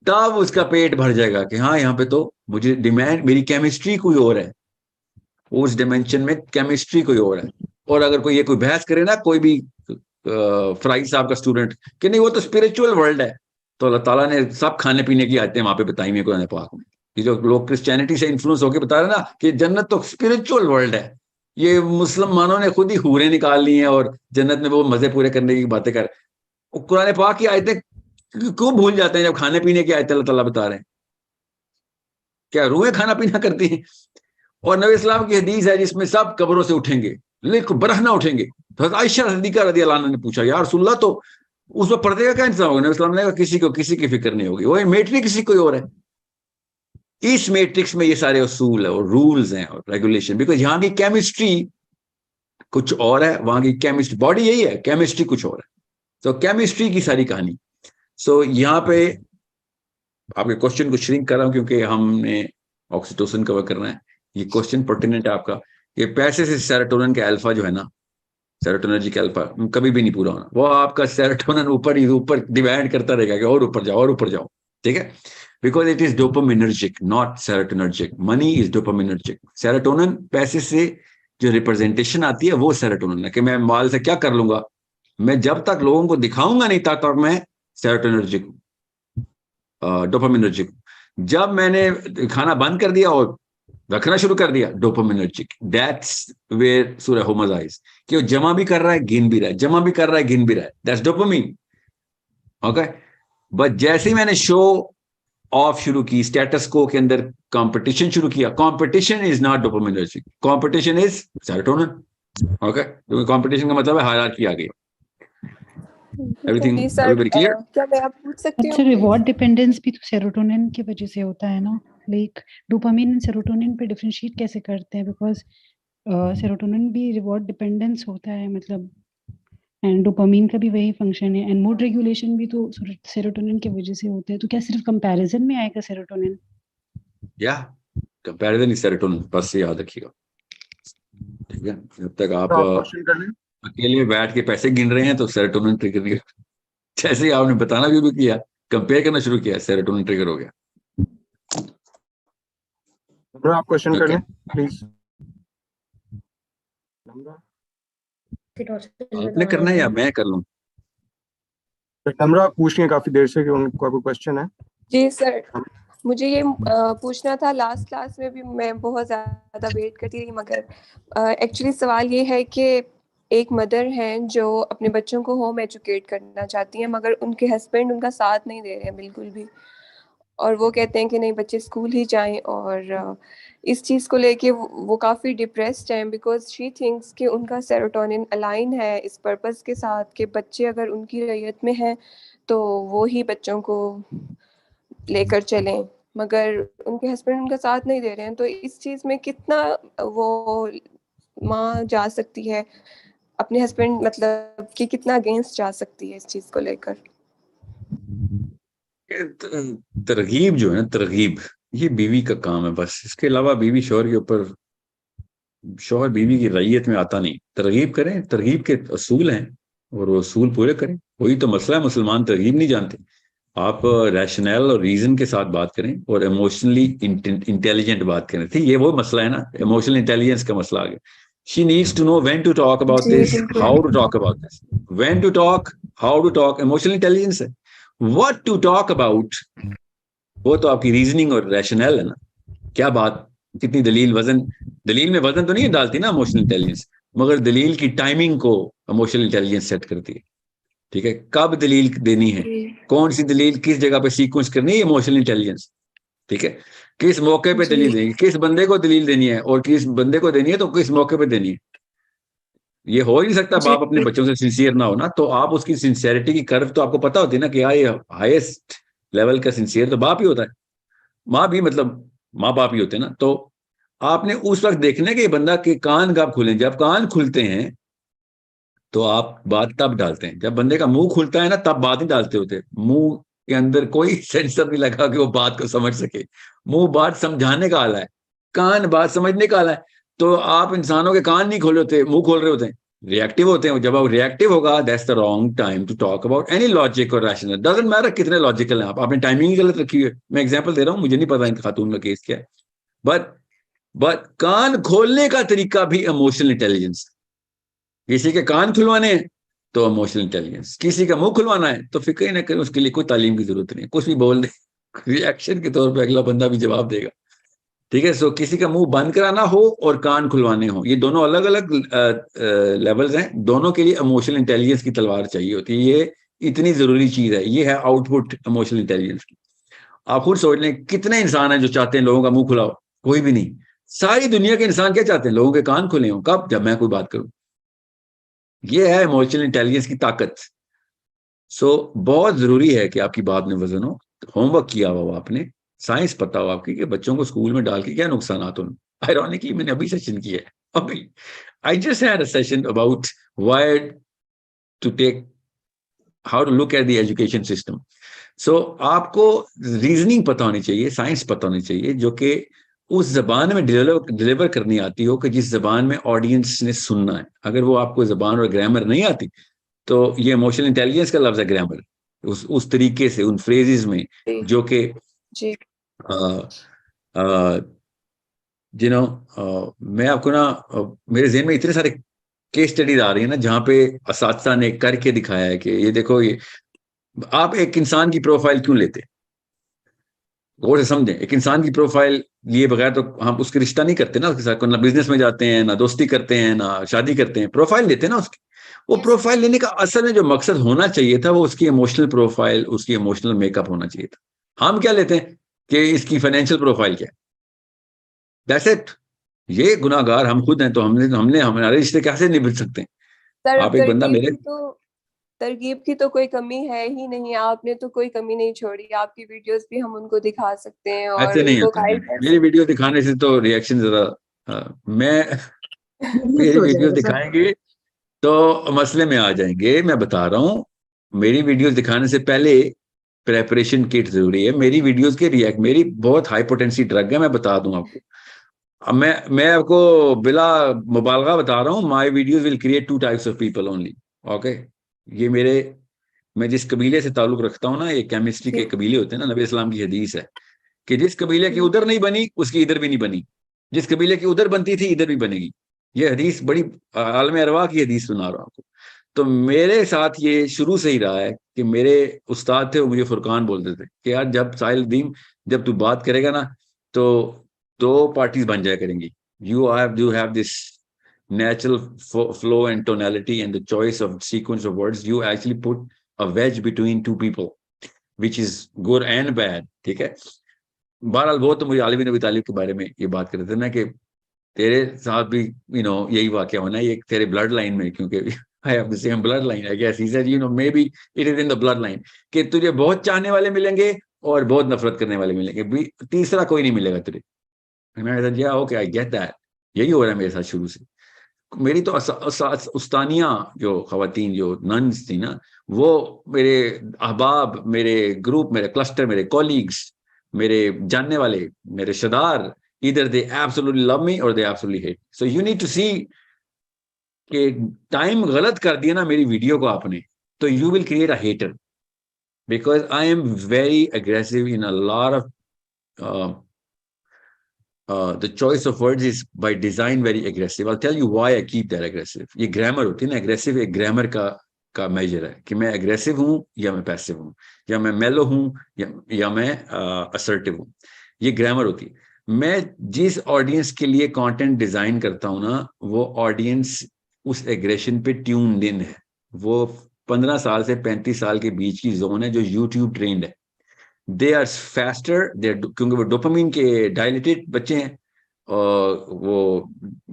तब उसका पेट भर जाएगा कि हाँ यहाँ पे तो मुझे डिमांड, मेरी केमिस्ट्री कोई और है, उस डिमेंशन में केमिस्ट्री कोई और है। और अगर कोई ये कोई बहस करे ना, कोई भी फ्राई साहब का स्टूडेंट, कि नहीं वो तो स्पिरिचुअल वर्ल्ड है, तो अल्लाह ताला ने सब खाने पीने की आयतें वहां पे बताई हुई कुरान पाक में। ये जो लोग क्रिश्चियनिटी से इन्फ्लुएंस होकर बता रहे ना कि जन्नत तो स्पिरिचुअल वर्ल्ड है, ये मुसलमानों ने खुद ही हूरें निकाल ली हैं और जन्नत में वो मजे पूरे करने की बातें कर। कुरान पाक की आयतें क्यों भूल जाते हैं जब खाने पीने की आयतें अल्लाह ताला बता रहे हैं? क्या रूहें खाना पीना करती हैं? और नबी इस्लाम की हदीस है जिसमें सब कब्रों से उठेंगे लेकिन बरहना उठेंगे। तो आयशा सिद्दीका रज़ियल्लाहु अन्हा ने पूछा, यार रसूलल्लाह, तो उसमें पर्दे का क्या इंतजाम होगा? नबी इस्लाम ने कहा किसी को किसी की फिक्र नहीं होगी, वो मैट्रिक्स किसी कोई और है। इस मैट्रिक्स में ये सारे उसूल है और रूल्स हैं और रेगुलेशन, बिकॉज यहाँ की केमिस्ट्री कुछ और है, वहां की केमिस्ट्री, बॉडी यही है, केमिस्ट्री कुछ और है। तो केमिस्ट्री की सारी कहानी। सो यहाँ पे आपके क्वेश्चन को श्रिंक कर रहा हूं क्योंकि हमने ऑक्सीटोसिन कवर करना है। ये क्वेश्चन पर्टिनेंट है आपका, ये पैसे से सेरोटोनिन के अल्फा जो है ना, सेरोटोनर्जिक अल्फा कभी भी नहीं पूरा होना, वो आपका सेरोटोनिन ऊपर ही ऊपर डिमांड करता रहेगा कि और ऊपर जाओ और ऊपर जाओ, ठीक है, because it is dopaminergic not serotonergic. Money is dopaminergic. Serotonin पैसे से जो रिप्रेजेंटेशन आती है वो सेरोटोनिन है कि मैं माल से क्या कर लूंगा, मैं जब तक लोगों को दिखाऊंगा नहीं तब तक मैं सेरोटोनर्जिक डोपामिनर्जिक। जब मैंने खाना बंद कर दिया और रखना शुरू कर दिया, डोपामिनर्जिक। दैट्स वेयर सूरह हुमज़ा इज, कि वो जमा भी कर रहा है, गिन भी रहा है, जमा भी कर रहा है, गिन भी रहा है, दैट्स डोपामिन। ओके, बट जैसे ही मैंने शो ऑफ शुरू की, स्टेटस को के अंदर कंपटीशन शुरू किया, competition is not dopaminergic, competition is serotonin. Okay, तो कंपटीशन का मतलब है हायरार्की आ गई। Everything, everybody clear? क्या मैं आप पूछ सकती हूँ? अच्छा, रिवॉर्ड डिपेंडेंस भी तो सेरोटोनिन की वजह से होता है ना, लाइक डोपामिन एंड सेरोटोनिन पे डिफरेंशिएट कैसे करते हैं? बिकॉज सेरोटोनिन भी रिवॉर्ड डिपेंडेंस होता है, मतलब, एंड डोपामिन का भी वही फंक्शन है, एंड मूड रेगुलेशन भी तो सेरोटोनिन की वजह से होता है। तो क्या सिर्फ कंपैरिजन में आएगा सेरोटोनिन? या कंपैरिजन इज सेरोटोनिन, बस ये याद रखिएगा, ठीक है? जब तक आप क्वेश्चन कर लें। अकेले बैठ के पैसे गिन रहे हैं तो सेरोटोनिन ट्रिगर नहीं होगा। जैसे ही आपने बताना भी किया, कंपेयर करना शुरू किया, सेरोटोनिन ट्रिगर हो गया। आप क्वेश्चन कर लें प्लीज। आपने करना है या मैं कर लूं? नम्रा पूछ रही हैं काफी देर से कि उनको कोई क्वेश्चन है। जी सर, मुझे ये पूछना था, लास्ट क्लास में भी मैं बहुत ज़्यादा वेट करती रही, मगर एक्चुअली सवाल ये है कि एक मदर हैं जो अपने बच्चों को होम एजुकेट करना चाहती हैं, मगर उनके हस्बैंड उनका साथ नहीं दे रहे हैं बिल्कुल भी, और वो कहते हैं कि नहीं बच्चे स्कूल ही जाएं, और इस चीज़ को लेके वो काफ़ी डिप्रेस्ड हैं, बिकॉज शी थिंक्स कि उनका सेरोटोनिन अलाइन है इस पर्पस के साथ कि बच्चे अगर उनकी रैयत में हैं तो वो ही बच्चों को लेकर चलें, मगर उनके हस्बैंड उनका साथ नहीं दे रहे हैं। तो इस चीज़ में कितना वो माँ जा सकती है अपने हस्बैंड, मतलब कि कितना अगेंस्ट जा सकती है इस चीज़ को लेकर? तरगीब जो है ना, तरगीब, ये बीवी का काम है बस। इसके अलावा बीवी शौहर के ऊपर, शौहर बीवी की रैयत में आता नहीं। तरगीब करें, तरगीब के असूल हैं और वो असूल पूरे करें, वही तो मसला है। मुसलमान तरगीब नहीं जानते। आप रैशनल और रीजन के साथ बात करें और इमोशनली इंटेलिजेंट बात करें। ठीक, ये वो मसला है ना, इमोशनल इंटेलिजेंस का मसला आ गया। She needs to know when to talk about this, how to talk about this, when to talk, how to talk, emotional intelligence है। What to talk about, वो तो आपकी रीजनिंग और रैशनल है ना, क्या बात, कितनी दलील, वजन, दलील में वजन तो नहीं डालती ना इमोशनल इंटेलिजेंस, मगर दलील की टाइमिंग को इमोशनल इंटेलिजेंस सेट करती है। ठीक है, कब दलील देनी है, कौन सी दलील किस जगह पे सीक्वेंस करनी है, इमोशनल इंटेलिजेंस। ठीक है, किस मौके पे दलील देनी है, किस बंदे को दलील देनी है, और किस बंदे को देनी है तो किस मौके पे देनी है। ये हो ही नहीं सकता बाप अपने बच्चों से सिंसियर ना हो ना, तो आप उसकी सिंसियरिटी की कर्व तो आपको पता होती है ना कि यार ये हाईएस्ट लेवल का सिंसियर तो बाप ही होता है, माँ भी, मतलब माँ बाप ही होते हैं ना। तो आपने उस वक्त देखना कि बंदा के कान कब खुले। जब कान खुलते हैं तो आप बात तब डालते हैं, जब बंदे का मुंह खुलता है ना तब बात नहीं डालते होते। मुंह के अंदर कोई सेंसर नहीं लगा कि वो बात को समझ सके। मुंह बात समझाने का आला है, कान बात समझने का आला है। तो आप इंसानों के कान नहीं खोल रहे होते, मुंह खोल रहे होते हैं, रिएक्टिव होते हैं। जब आप रिएक्टिव होगा, that's the wrong time to talk about any logic और रैशनल। डजंट मैटर कितने लॉजिकल हैं आप, आपने टाइमिंग गलत रखी है। मैं एग्जांपल दे रहा हूं, मुझे नहीं पता इन खातून का केस क्या है, बट कान खोलने का तरीका भी इमोशनल इंटेलिजेंस। किसी के कान खुलवाने हैं तो इमोशनल इंटेलिजेंस, किसी का मुंह खुलवाना है तो फिर कहीं ना कहीं उसके लिए कोई तालीम की जरूरत नहीं है, कुछ भी बोल दे, रिएक्शन के तौर पे अगला बंदा भी जवाब देगा। ठीक है, सो किसी का मुंह बंद कराना हो और कान खुलवाने हो, ये दोनों अलग अलग लेवल्स हैं। दोनों के लिए इमोशनल इंटेलिजेंस की तलवार चाहिए होती है। ये इतनी जरूरी चीज है, ये है आउटपुट इमोशनल इंटेलिजेंस की। आप खुद सोच लें, कितने इंसान हैं जो चाहते हैं लोगों का मुंह खुलाओ? कोई भी नहीं। सारी दुनिया के इंसान क्या चाहते हैं? लोगों के कान खुले हों। कब? जब मैं कोई बात करूं। ये है इमोशनल इंटेलिजेंस की ताकत। सो बहुत जरूरी है कि आपकी बात में वजन हो, होमवर्क किया हो आपने, साइंस पता हो आपकी कि बच्चों को स्कूल में डाल के क्या नुकसान आते हैं। आयरॉनिकली मैंने अभी सेशन किया है, अभी I just had a session about why to take, how to look at the education system. So आपको रीजनिंग पता होनी चाहिए, साइंस पता होनी चाहिए, जो कि उस जबान में डिलीवर करनी आती हो कि जिस जबान में ऑडियंस ने सुनना है। अगर वो आपको जबान और ग्रामर नहीं आती तो ये इमोशनल इंटेलिजेंस का लफ्ज है, ग्रामर, उस तरीके से, उन फ्रेजेस में जो कि मैं आपको ना, मेरे ज़हन में इतने सारे केस स्टडीज आ रही है ना जहाँ पे असातिज़ा ने करके दिखाया है कि ये देखो, ये आप एक इंसान की प्रोफाइल क्यों लेते, गौर से समझें। एक इंसान की प्रोफाइल लिए बगैर तो हम उसके रिश्ता नहीं करते ना उसके साथ, ना बिजनेस में जाते हैं, ना दोस्ती करते हैं, ना शादी करते हैं, प्रोफाइल लेते हैं ना उसकी। वो प्रोफाइल लेने का असल में जो मकसद होना चाहिए था वो उसकी इमोशनल प्रोफाइल, उसकी इमोशनल मेकअप होना चाहिए था। हम क्या लेते हैं कि इसकी फाइनेंशियल प्रोफाइल क्या है, दैट्स इट। ये गुनाहगार हम खुद हैं, तो हमने हमारे रिश्ते कैसे निभा सकते हैं? सर आप एक बंदा मेरे तरकीब की तो कोई कमी है ही नहीं, आपने तो कोई कमी नहीं छोड़ी, आपकी वीडियोस भी हम उनको दिखा सकते हैं और ऐसे नहीं उनको होता है। गाइड कर मेरी सकते वीडियो दिखाने से तो रिएक्शन जरा मैं मेरी हो वीडियो जाएगा सर। दिखाएंगे तो मसले में आ जाएंगे। मैं बता रहा हूँ, मेरी वीडियोस दिखाने से पहले प्रेपरेशन किट जरूरी है। मेरी वीडियोस के रिएक्ट, मेरी बहुत हाई पोटेंसी ड्रग है, मैं बता दूं आपको। अब मैं आपको बिला मुबालगा बता रहा हूँ, my videos will create 2 types of people only. Okay, ये मैं जिस कबीले से ताल्लुक रखता हूँ ना, ये केमिस्ट्री के कबीले होते हैं ना, नबी इस्लाम की हदीस है कि जिस कबीले की उधर नहीं बनी उसकी इधर भी नहीं बनी, जिस कबीले की उधर बनती थी इधर भी बनेगी। ये हदीस बड़ी आलम अरवा की हदीस सुना रहा हूँ आपको। तो मेरे साथ ये शुरू से ही रहा है कि मेरे उस्ताद थे, वो मुझे फुरकान बोलते थे कि यार जब साहिल, जब तू बात करेगा ना तो 2 पार्टीज बन जाया करेंगी। you have this natural flow and tonality and the choice of sequence of words. You actually put a wedge between 2 people which is good and bad, ठीक है। बहरहाल वो तो मुझे आलिम नबी तालिब के बारे में ये बात कर रहे थे ना कि तेरे साथ भी यही वाकया होना है, ये तेरे ब्लड लाइन में, क्योंकि I have the same bloodline, I guess. He said, maybe it is in the bloodline कि तुझे बहुत चाहने वाले मिलेंगे और बहुत नफरत करने वाले मिलेंगे, तीसरा कोई नहीं मिलेगा तुझे। मैंने कहा yeah, okay, I get that. यही हो रहा है मेरे साथ शुरू से। मेरी तो उस्तानियां जो खवातीन जो नन्स थी ना, वो मेरे अहबाब, मेरे ग्रुप, मेरे क्लस्टर, मेरे कॉलीग्स, मेरे जानने वाले, मेरे रिश्तेदार, either they absolutely love me or they absolutely hate. So you need to see कि टाइम गलत कर दिया ना मेरी वीडियो को आपने, तो you will create a hater because I am very aggressive in a lot of the choice of words is by design very aggressive. I'll tell you why I keep that aggressive. ये grammar होती है ना, aggressive एक grammar का major है कि मैं aggressive हूं या मैं passive हूं, या मैं mellow हूं या मैं assertive हूं। ये ग्रामर होती है। मैं जिस ऑडियंस के लिए कंटेंट डिजाइन करता हूं ना, वो ऑडियंस उस एग्रेशन पे ट्यून्ड इन है। वो 15 साल से 35 साल के बीच की जोन है जो यूट्यूब ट्रेंड है। दे आर फास्टर, क्योंकि वो डोपामिन के डायलेटेड बच्चे हैं और वो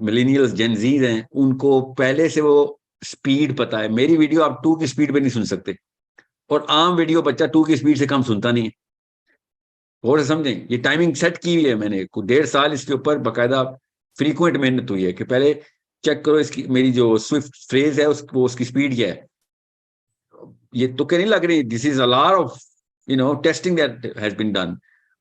मिलेनियल्स, जेनजीज हैं, उनको पहले से वो स्पीड पता है। मेरी वीडियो आप 2 की स्पीड पे नहीं सुन सकते, और आम वीडियो बच्चा 2 की स्पीड से कम सुनता नहीं है। और समझें, ये टाइमिंग सेट की हुई है मैंने, 1.5 साल इसके ऊपर बाकायदा फ्रीक्वेंट मेहनत हुई है कि पहले चेक करो इसकी, मेरी जो स्विफ्ट फ्रेज है उसकी स्पीड क्या है। ये तो नहीं लग रही, this is a lot of testing that has been done.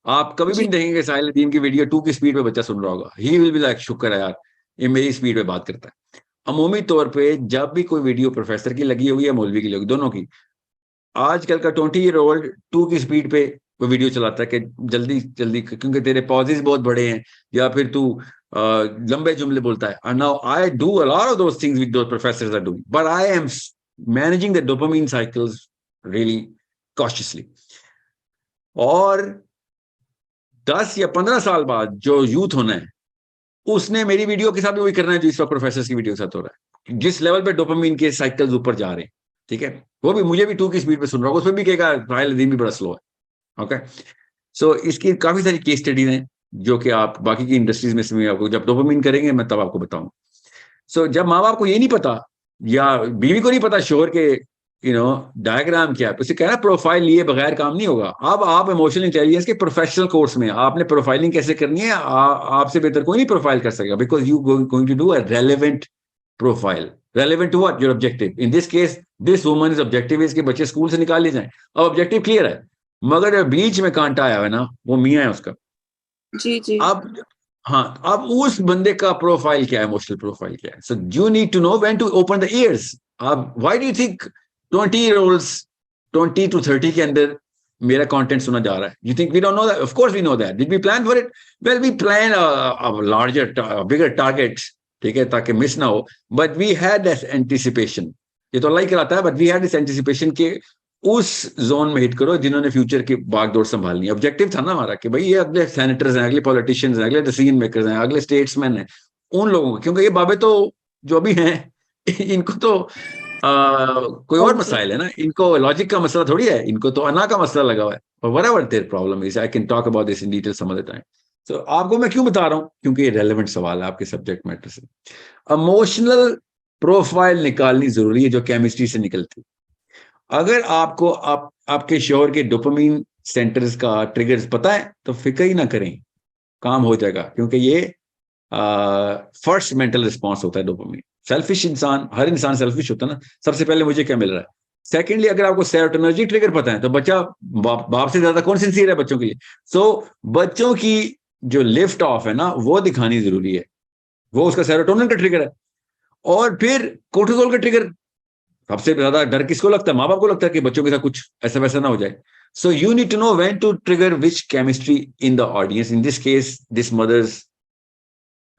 आप कभी भी नहीं देखेंगे साहिल नदीम की वीडियो 2 की स्पीड पे बच्चा सुन रहा होगा। ही विल बी लाइक शुक्र है यार ये मेरी स्पीड पे बात करता है। अमूमी तौर पे जब भी कोई वीडियो प्रोफेसर की लगी हुई है, मौलवी की लगी, दोनों की, आजकल का 20-year-old 2 की स्पीड पे वो वीडियो चलाता है कि जल्दी जल्दी, क्योंकि तेरे पॉजेस बहुत बड़े हैं या फिर तू लंबे जुमले बोलता है। And now I do a lot of those things which those professors are doing, but I am managing the dopamine cycles really cautiously. और 10 या 15 साल बाद जो यूथ होना है, उसने मेरी वीडियो के साथ भी वही करना है जो इस वक्त प्रोफेसर की वीडियो के साथ हो रहा है। जिस लेवल पे डोपामिन के साइकिल्स ऊपर जा रहे हैं, ठीक है, वो भी मुझे भी 2 की स्पीड पे सुन रहा होगा, उसमें भी कहेगा साहिल नदीम भी बड़ा स्लो है। ओके, सो इसकी काफी सारी केस स्टडीज हैं जो कि आप बाकी की इंडस्ट्रीज में से आपको जब डोपामिन करेंगे मैं तब आपको बताऊं। सो जब माँ बाप को ये नहीं पता या बीवी को नहीं पता शोर के डायग्राम क्या है, उसे कहना प्रोफाइल लिए बगैर काम नहीं होगा। अब आप इमोशनल इंटेलिजेंस के प्रोफेशनल कोर्स में आपने प्रोफाइलिंग कैसे करनी है, आपसे बेहतर कोई नहीं प्रोफाइल कर सकेगा, because you going to do a relevant profile. Relevant to what? Your objective. In this case this woman is objective is के बच्चे स्कूल से निकाल लिए जाएं। अब ऑब्जेक्टिव क्लियर है, मगर बीच में कांटा आया है ना, वो मियां है उसका। जी। अब उस बंदे का प्रोफाइल क्या है, इमोशनल प्रोफाइल क्या है। So you need to know when to open the ears. अब why do you think 20-year-olds 20 to 30 के अंदर मेरा कंटेंट सुना जा रहा है? You think we don't know that? Of course we know that. Did we plan for it? Well, we plan a larger bigger target, ठीक है, ताकि मिस ना हो, but we had this anticipation. ये तो अल्लाह ही कराता है, but we had this anticipation के उस जोन में हिट करो जिन्होंने फ्यूचर की बागडोर संभालनी है। ऑब्जेक्टिव था ना हमारा कि भाई ये अगले सेनेटर्स हैं, अगले पॉलिटिशियंस हैं, अगले डिसीजन मेकर्स हैं, अगले स्टेट्समैन हैं, उन लोगों को, क्योंकि ये बाबे तो जो अभी हैं इनको तो कोई और मसाइल है ना, इनको लॉजिक का मसला थोड़ी है, इनको तो अना का मसला लगा हुआ है। और whatever their problem is, I can talk about this in detail some other time. So आपको मैं क्यों बता रहा हूं, क्योंकि ये रेलेवेंट सवाल है आपके सब्जेक्ट मैटर से। इमोशनल प्रोफाइल निकालनी जरूरी है जो केमिस्ट्री से निकलती। अगर आपको आपके शोर के डोपामीन सेंटर्स का ट्रिगर्स पता है तो फिक्र ही ना करें, काम हो जाएगा, क्योंकि ये फर्स्ट मेंटल रिस्पॉन्स होता है डोपामीन। सेल्फिश इंसान, हर इंसान सेल्फिश होता है ना, सबसे पहले मुझे क्या मिल रहा है। सेकेंडली, अगर आपको सेरोटोनर्जिक ट्रिगर पता है तो बच्चा बाप से ज्यादा कौन सिंसियर है बच्चों के लिए। सो बच्चों की जो लिफ्ट ऑफ है ना वो दिखानी जरूरी है, वो उसका सेरोटोनिन का ट्रिगर है। और फिर कोर्टिसोल का ट्रिगर, सबसे ज्यादा डर किसको लगता है, माँ बाप को लगता है कि बच्चों के साथ कुछ ऐसा वैसा ना हो जाए। So you need to know when to trigger which chemistry in the audience. In this case this mother's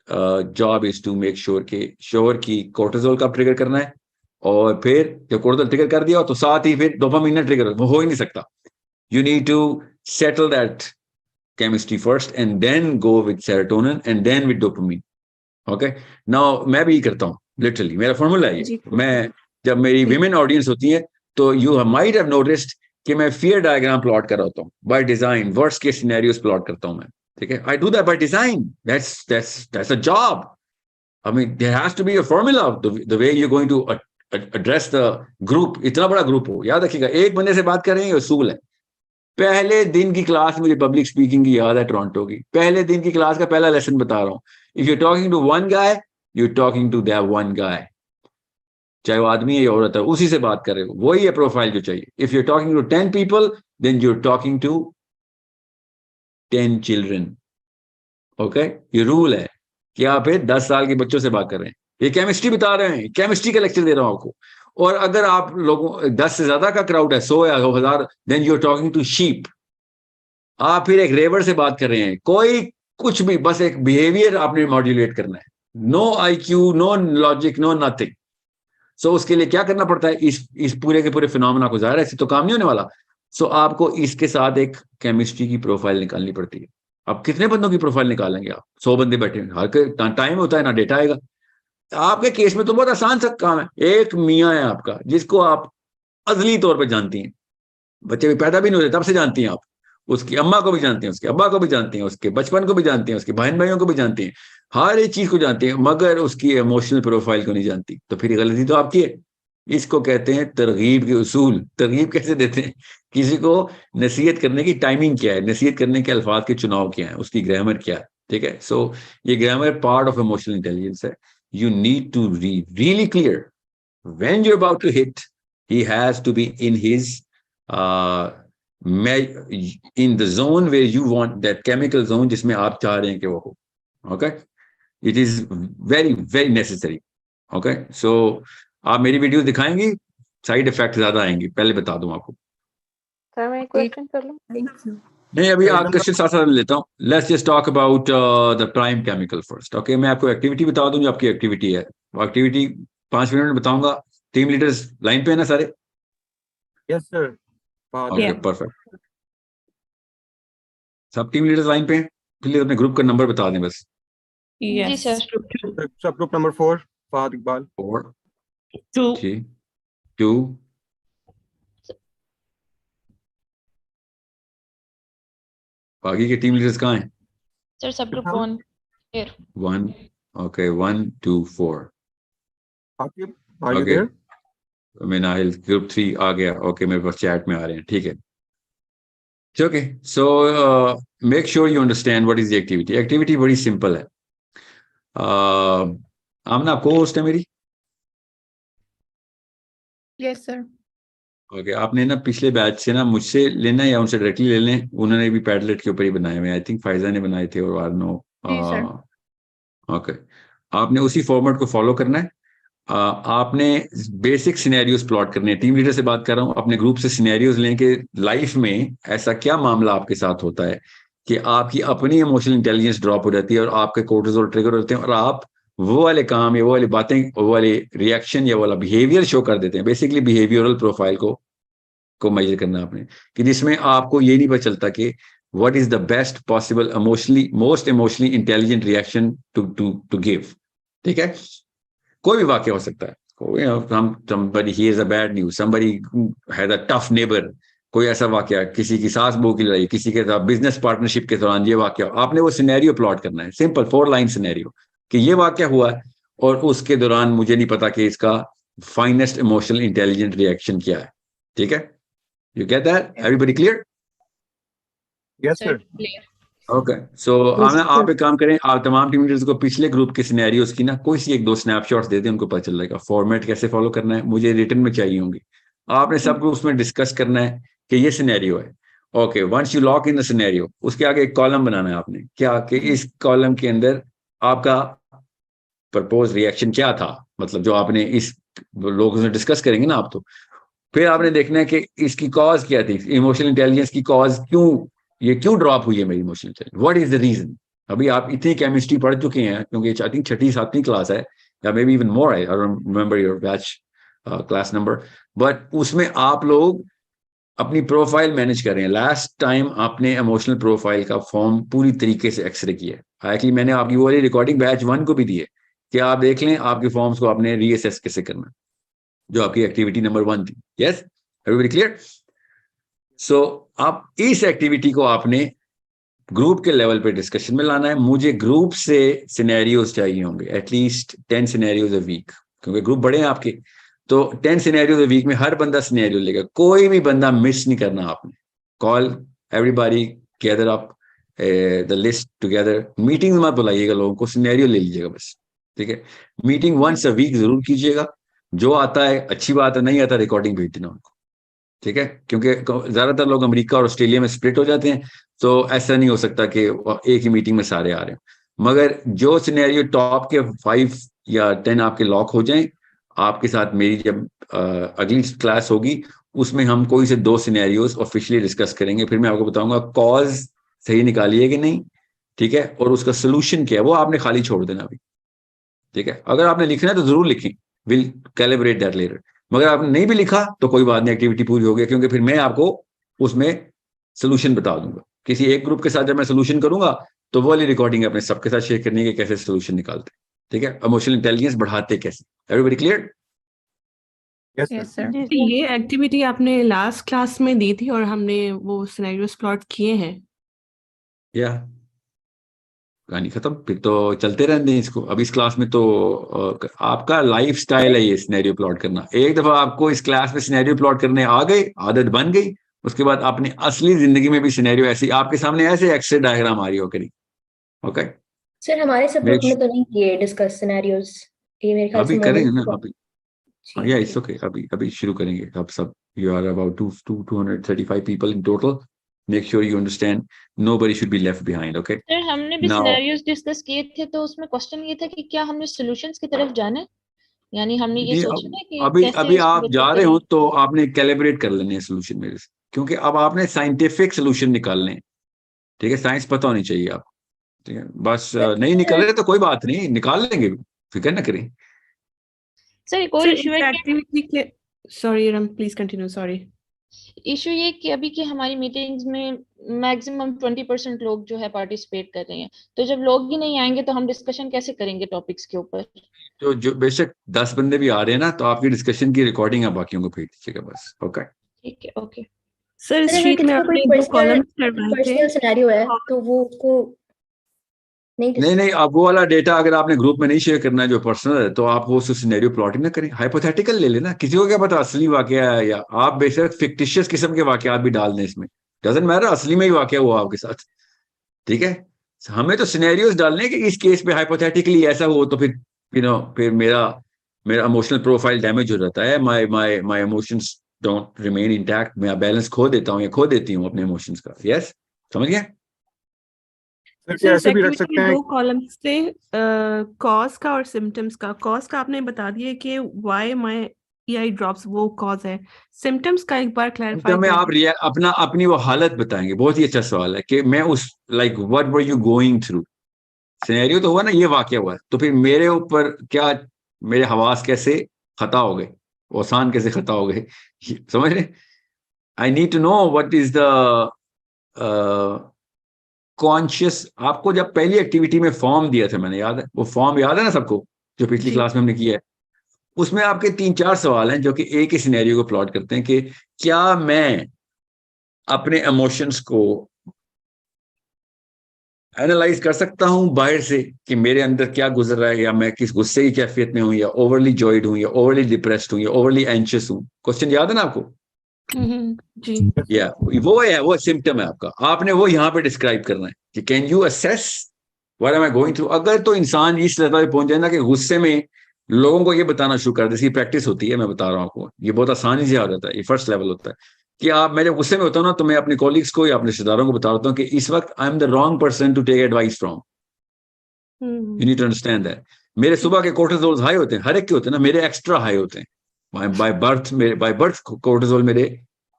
job is to make sure के शोर की कोर्टिसोल का ट्रिगर करना है, और फिर जब कोर्टिसोल ट्रिगर कर दिया तो साथ ही फिर डोपामाइन ट्रिगर, वो हो ही नहीं सकता। You need to settle that chemistry first and then go with serotonin and then with dopamine. Okay, now मैं भी करता हूँ, लिटरली मेरा फॉर्मूला है ये। मैं जब मेरी विमेन ऑडियंस होती है तो यू माइट हैव नोटिस्ड कि मैं फियर डायग्राम प्लॉट कर होता हूँ by design, worst case scenarios plot करता हूँ मैं, ठीक है। I do that by design, that's a job. I mean there has to be a formula the way you going to address the group. इतना बड़ा ग्रुप हो, याद रखिएगा, एक बंदे से बात कर रहे हैं, उसूल है। पहले दिन की क्लास, मुझे पब्लिक स्पीकिंग की याद है टोरंटो की, पहले दिन की क्लास का पहला लेसन बता रहा हूँ। If you talking to one guy, you talking to that one guy, चाहे वो आदमी है या औरत है, उसी से बात कर रहे हो, वही है प्रोफाइल जो चाहिए। If you talking to 10 people, then you talking to 10 children. Okay, ये रूल है कि आप 10 साल के बच्चों से बात कर रहे हैं। ये केमिस्ट्री बता रहे हैं, केमिस्ट्री का लेक्चर दे रहा हूं आपको। और अगर आप लोगों 10 से ज्यादा का क्राउड है, 100 या 1000, then you are talking to sheep. आप फिर एक रेवर से बात कर रहे हैं, कोई कुछ भी, बस एक बिहेवियर आपने मॉड्यूलेट करना है, no IQ, no logic, no nothing. So उसके लिए क्या करना पड़ता है, इस पूरे के पूरे फिनोमेना को, ज़ाहिर है ऐसे तो काम नहीं होने वाला। सो आपको इसके साथ एक केमिस्ट्री की प्रोफाइल निकालनी पड़ती है। अब कितने बंदों की प्रोफाइल निकालेंगे आप, 100 बंदे बैठे हैं, हर टाइम होता है ना, डेटा आएगा। आपके केस में तो बहुत आसान सा काम है, एक मियाँ है आपका जिसको आप अजली तौर पर जानती हैं, बच्चे भी पैदा भी नहीं होते तब से जानती हैं आप, उसकी अम्मा को भी जानती हैं, उसके अब्बा को भी जानती हैं, उसके बचपन को भी जानती हैं, उसके बहन भाइयों को भी जानती हैं, हर एक चीज को जानती हैं, मगर उसकी इमोशनल प्रोफाइल को नहीं जानती। तो फिर गलती तो आपकी है। इसको कहते हैं तरगीब के उसूल। तरगीब कैसे देते हैं, किसी को नसीहत करने की टाइमिंग क्या है, नसीहत करने के अल्फाज के चुनाव क्या है, उसकी ग्रामर क्या है, ठीक है। सो ये grammar part of emotional intelligence है। You need to read really clear when you are about to hit, he has to be in his in the zone where you want, that chemical zone जिसमें आप चाह रहे हैं कि वो हो। okay, it is very very necessary। okay, so आप मेरी वीडियो दिखाएंगी, साइड इफेक्ट ज्यादा आएंगे, पहले बता दूं आपको। सर मैं क्वेश्चन कर लूं? नहीं, अभी आप क्वेश्चन साथ साथ लेता हूँ। Let's just talk about the prime chemical first. Okay, मैं आपको एक्टिविटी बता दूं जो आपकी एक्टिविटी है। वो एक्टिविटी 5 मिनट में बताऊंगा। टीम लीडर्स लाइन पे है ना सारे? Yes sir. Okay, perfect. सब टीम लीडर्स लाइन पे हैं? प्लीज अपने ग्रुप का नंबर बता दें बस। जी सर। सब ग्रुप नंबर 4, फहद इकबाल। 4 2 2 बाकी के टीम लीडर्स कहाँ हैं? सर सब ग्रुप 1 here। 1 okay, 1 2 4 okay. मैंने ग्रुप 3 आ गया। ओके, मेरे पास चैट में आ रहे हैं, ठीक है। Okay, so make sure you understand what is the activity. Activity बड़ी सिंपल है। आमना आपको होस्ट है मेरी? Yes sir. ओके, आपने ना पिछले बैच से ना मुझसे लेना या उनसे डायरेक्टली ले लें, उन्होंने भी पैडलेट के ऊपर ही बनाए हुए। आई थिंक फाइजा ने बनाए थे और आर्नो। ओके, आपने उसी फॉर्मेट को फॉलो करना है। आपने बेसिक सिनेरियोस प्लॉट करने हैं। टीम लीडर से बात कर रहा हूँ, अपने ग्रुप से सिनेरियोस लें कि लाइफ में ऐसा क्या मामला आपके साथ होता है कि आपकी अपनी इमोशनल इंटेलिजेंस ड्रॉप हो जाती है और आपके कोर्टिसोल ट्रिगर होते हैं और आप वो वाले काम या वो वाली बातें, वो वाले रिएक्शन या वो वाला बिहेवियर शो कर देते हैं। बेसिकली बिहेवियरल प्रोफाइल को को मेजर करना आपने, कि जिसमें आपको ये नहीं पता चलता कि what is the best possible most emotionally intelligent reaction to give. ठीक है, कोई भी वाक्य हो सकता है, somebody hears a bad news, somebody has a tough neighbor, कोई ऐसा वाक्य, किसी की सास बहू की लड़ाई, किसी के साथ बिजनेस पार्टनरशिप के दौरान ये वाक्य, आपने वो सिनेरियो प्लॉट करना है, सिंपल 4 लाइन सिनेरियो, कि ये वाक्य हुआ है और उसके दौरान मुझे नहीं पता कि इसका फाइनेस्ट इमोशनल इंटेलिजेंट रिएक्शन क्या है। ठीक है, you get that, everybody clear? Yes sir. Okay, so आप एक काम करें, आप तमाम टीम लीडर्स को पिछले ग्रुप के सिनेरियोस की ना कोई सी 1-2 स्नैपशॉट्स दे दें, उनको पता चल जाएगा फॉर्मेट कैसे फॉलो करना है। मुझे रिटन में चाहिए होंगी, आपने सब ग्रुप्स में डिस्कस करना है कि ये सिनेरियो है। Okay, once you lock in the scenario, उसके आगे एक कॉलम बनाना है आपने, क्या कि इस कॉलम के अंदर आपका प्रपोज रिएक्शन क्या था, मतलब जो आपने इस लोगों से डिस्कस करेंगे ना आप, तो फिर आपने देखना है कि इसकी कॉज क्या थी, इमोशनल इंटेलिजेंस की कॉज क्यों ड्रॉप हुई है मेरी emotional intelligence, what is the reason. अभी आप इतनी केमिस्ट्री पढ़ चुके हैं, क्योंकि आई थिंक 6ठी 7वीं क्लास है, या may be even more, I don't remember your batch class number, but उसमें आप लोग अपनी प्रोफाइल मैनेज कर रहे हैं। लास्ट टाइम आपने इमोशनल प्रोफाइल का फॉर्म पूरी तरीके से एक्सरे किया है। एक्चुअली मैंने आपकी वो वाली रिकॉर्डिंग बैच 1 को भी दी है कि आप देख लें आपके फॉर्म्स को आपने रीअसेस कैसे करना, जो आपकी एक्टिविटी नंबर 1 थी। Yes, everybody clear? सो आप इस एक्टिविटी को आपने ग्रुप के लेवल पे डिस्कशन में लाना है। मुझे ग्रुप से सिनेरियोज चाहिए होंगे, एटलीस्ट 10 सिनेरियोज अ वीक, क्योंकि ग्रुप बड़े हैं आपके, तो 10 सिनेरियोज अ वीक में हर बंदा सिनेरियो लेगा, कोई भी बंदा मिस नहीं करना आपने। Call everybody, gather up the list together, meeting मत बुलाइएगा लोगों को, सिनेरियो ले लीजिएगा बस। ठीक है, मीटिंग वंस अ वीक जरूर कीजिएगा, जो आता है अच्छी बात है, नहीं आता रिकॉर्डिंग भेज देना उनको। ठीक है, क्योंकि ज्यादातर लोग अमेरिका और ऑस्ट्रेलिया में स्प्लिट हो जाते हैं, तो ऐसा नहीं हो सकता कि एक ही मीटिंग में सारे आ रहे हैं। मगर जो सिनेरियो टॉप के 5 या 10 आपके लॉक हो जाएं, आपके साथ मेरी जब अगली क्लास होगी उसमें हम कोई से 2 सिनेरियोज ऑफिशियली डिस्कस करेंगे, फिर मैं आपको बताऊंगा कॉज सही निकाली है कि नहीं। ठीक है, और उसका सोल्यूशन क्या है वो आपने खाली छोड़ देना अभी। ठीक है, अगर आपने लिखना है तो जरूर लिखें, विल कैलिब्रेट दैट लेटर। मगर आपने नहीं भी लिखा तो कोई बात नहीं, एक्टिविटी पूरी हो गई, क्योंकि फिर मैं आपको उसमें सोल्यूशन बता दूंगा। किसी एक ग्रुप के साथ जब मैं सोल्यूशन करूंगा तो वो वाली रिकॉर्डिंग अपने सबके साथ शेयर करनी है कि कैसे सोल्यूशन निकालते। ठीक है, इमोशनल इंटेलिजेंस बढ़ाते कैसे। Everybody clear? Yes sir. ये एक्टिविटी आपने लास्ट क्लास में दी थी और हमने वो सिनेरियोस प्लॉट किए हैं। या कहानी खत्म, फिर तो चलते रहते हैं इसको। अब इस क्लास में तो आपका लाइफ स्टाइल है ये सिनेरियो प्लॉट करना। एक दफा आपको इस क्लास में सिनेरियो प्लॉट करने आ गए, आदत बन गई, उसके बाद अपनी असली जिंदगी में भी सिनेरियो ऐसे आपके सामने ऐसे एक्सरे डायग्राम आ रही हो करी। ओके सर, हमारे सब ग्रुप में तो नहीं किए डिस्कस सिनेरियोस, ये मेरे ख्याल से अभी करेंगे ना, मोमेंट। अभी या इट्स ओके, अभी शुरू करेंगे। अब सब you are about 235 people in total, make sure you understand, nobody should be left behind. Okay, sir, हमने भी नाउ सिनेरियोस डिस्कस किए थे, तो उसमें क्वेश्चन ये था कि क्या हमने सॉल्यूशंस की तरफ जाना है, यानी हमने ये सोचना है कि अभी कैसे इसको आप बेहतर जा रहे हो करें। तो आपने कैलिब्रेट कर लेने हैं सोल्यूशन मेरे से, क्योंकि अब आपने साइंटिफिक सोल्यूशन निकालने हैं। ठीक है, साइंस पता होनी चाहिए आपको। ठीक है, बस नहीं निकल रहे तो कोई बात नहीं, निकाल लेंगे, फिक्र ना करें। सर, एक और इशू है कि एक्टिविटी के, sorry rum, please continue. Sorry, issue ये कि अभी की हमारी मीटिंग्स में मैक्सिमम 20% लोग जो है पार्टिसिपेट कर रहे हैं, तो जब लोग ही नहीं आएंगे तो हम डिस्कशन कैसे करेंगे टॉपिक्स के ऊपर। तो जो बेशक 10 बंदे भी आ रहे हैं ना, तो आपकी डिस्कशन की रिकॉर्डिंग आप बाकियों को भेज दीजिएगा बस। ओके, ठीक है, ओके। सर इस सर, अगर शीट में किसी का कोई आपने 2 कॉलम्स करवाए थे। पर्सनल सिनेरियो है तो वो उसको नहीं, आप वो वाला डेटा अगर आपने ग्रुप में नहीं शेयर करना है जो पर्सनल है, तो आप वो सिनेरियो प्लॉटिंग ना करें, हाइपोथेटिकल ले लेना। किसी को क्या पता असली वाकया है, या आप बेशक फिक्टिशियस किस्म के वाकयात भी डाल दें इसमें, डजंट मैटर, असली में ही वाकया हुआ आपके साथ। ठीक है, हमें तो सिनेरियोस डालने हैं कि इस केस पे हाइपोथेटिकली ऐसा हो तो फिर फिर मेरा इमोशनल प्रोफाइल डैमेज हो जाता है, my emotions don't remain intact, मैं बैलेंस खो देता हूँ या खो देती हूँ अपने इमोशंस का। यस, समझ गए? सर ऐसे भी रख सकते हैं। 2 कॉलम्स थे, कॉज का और सिम्टम्स का। कॉज का आपने बता दिया कि व्हाई माय ईआई ड्रॉप्स, वो कॉज है। सिम्टम्स का एक बार क्लैरिफाई में आप अपनी वो हालत बताएंगे। बहुत ही अच्छा सवाल है कि मैं उस what were you going through. Scenario तो हुआ ना, ये वाकया हुआ, तो फिर मेरे ऊपर क्या, मेरे हवास कैसे खता हो गए, आसान कैसे खता हो गए, समझ रहे? I need to know what is the conscious. आपको जब पहली एक्टिविटी में फॉर्म दिया था मैंने, याद है वो फॉर्म? याद है ना सबको, जो पिछली क्लास में हमने किया है? उसमें आपके 3-4 सवाल हैं जो कि एक ही सिनेरियो को प्लॉट करते हैं कि क्या मैं अपने इमोशंस को एनालाइज कर सकता हूं बाहर से कि मेरे अंदर क्या गुजर रहा है, या मैं किस गुस्से की कैफियत में हूं, या ओवरली जॉयड हूं, या ओवरली डिप्रेस्ड हूं, या ओवरली एंशियस हूं। क्वेश्चन याद है ना आपको? जी। या वो सिम्टम है आपका, आपने वो यहाँ पे डिस्क्राइब करना है कि can you assess what am I going through. अगर तो इंसान इस लेवल पे पहुंच जाए ना कि गुस्से में लोगों को ये बताना शुरू कर दे, इसकी प्रैक्टिस होती है, मैं बता रहा हूँ आपको, ये बहुत आसानी से आ जाता है, ये फर्स्ट लेवल होता है कि आप, मैं जब गुस्से में होता हूँ ना तो मैं अपने कॉलीग्स को या अपने रिश्तेदारों को बता देता हूँ कि इस वक्त I am the wrong person to take advice from, you need to understand that. मेरे सुबह के कोर्टिसोल हाई होते हैं, हर एक के होते हैं ना, मेरे एक्स्ट्रा हाई होते हैं बाय बर्थ कोर्टिसोल मेरे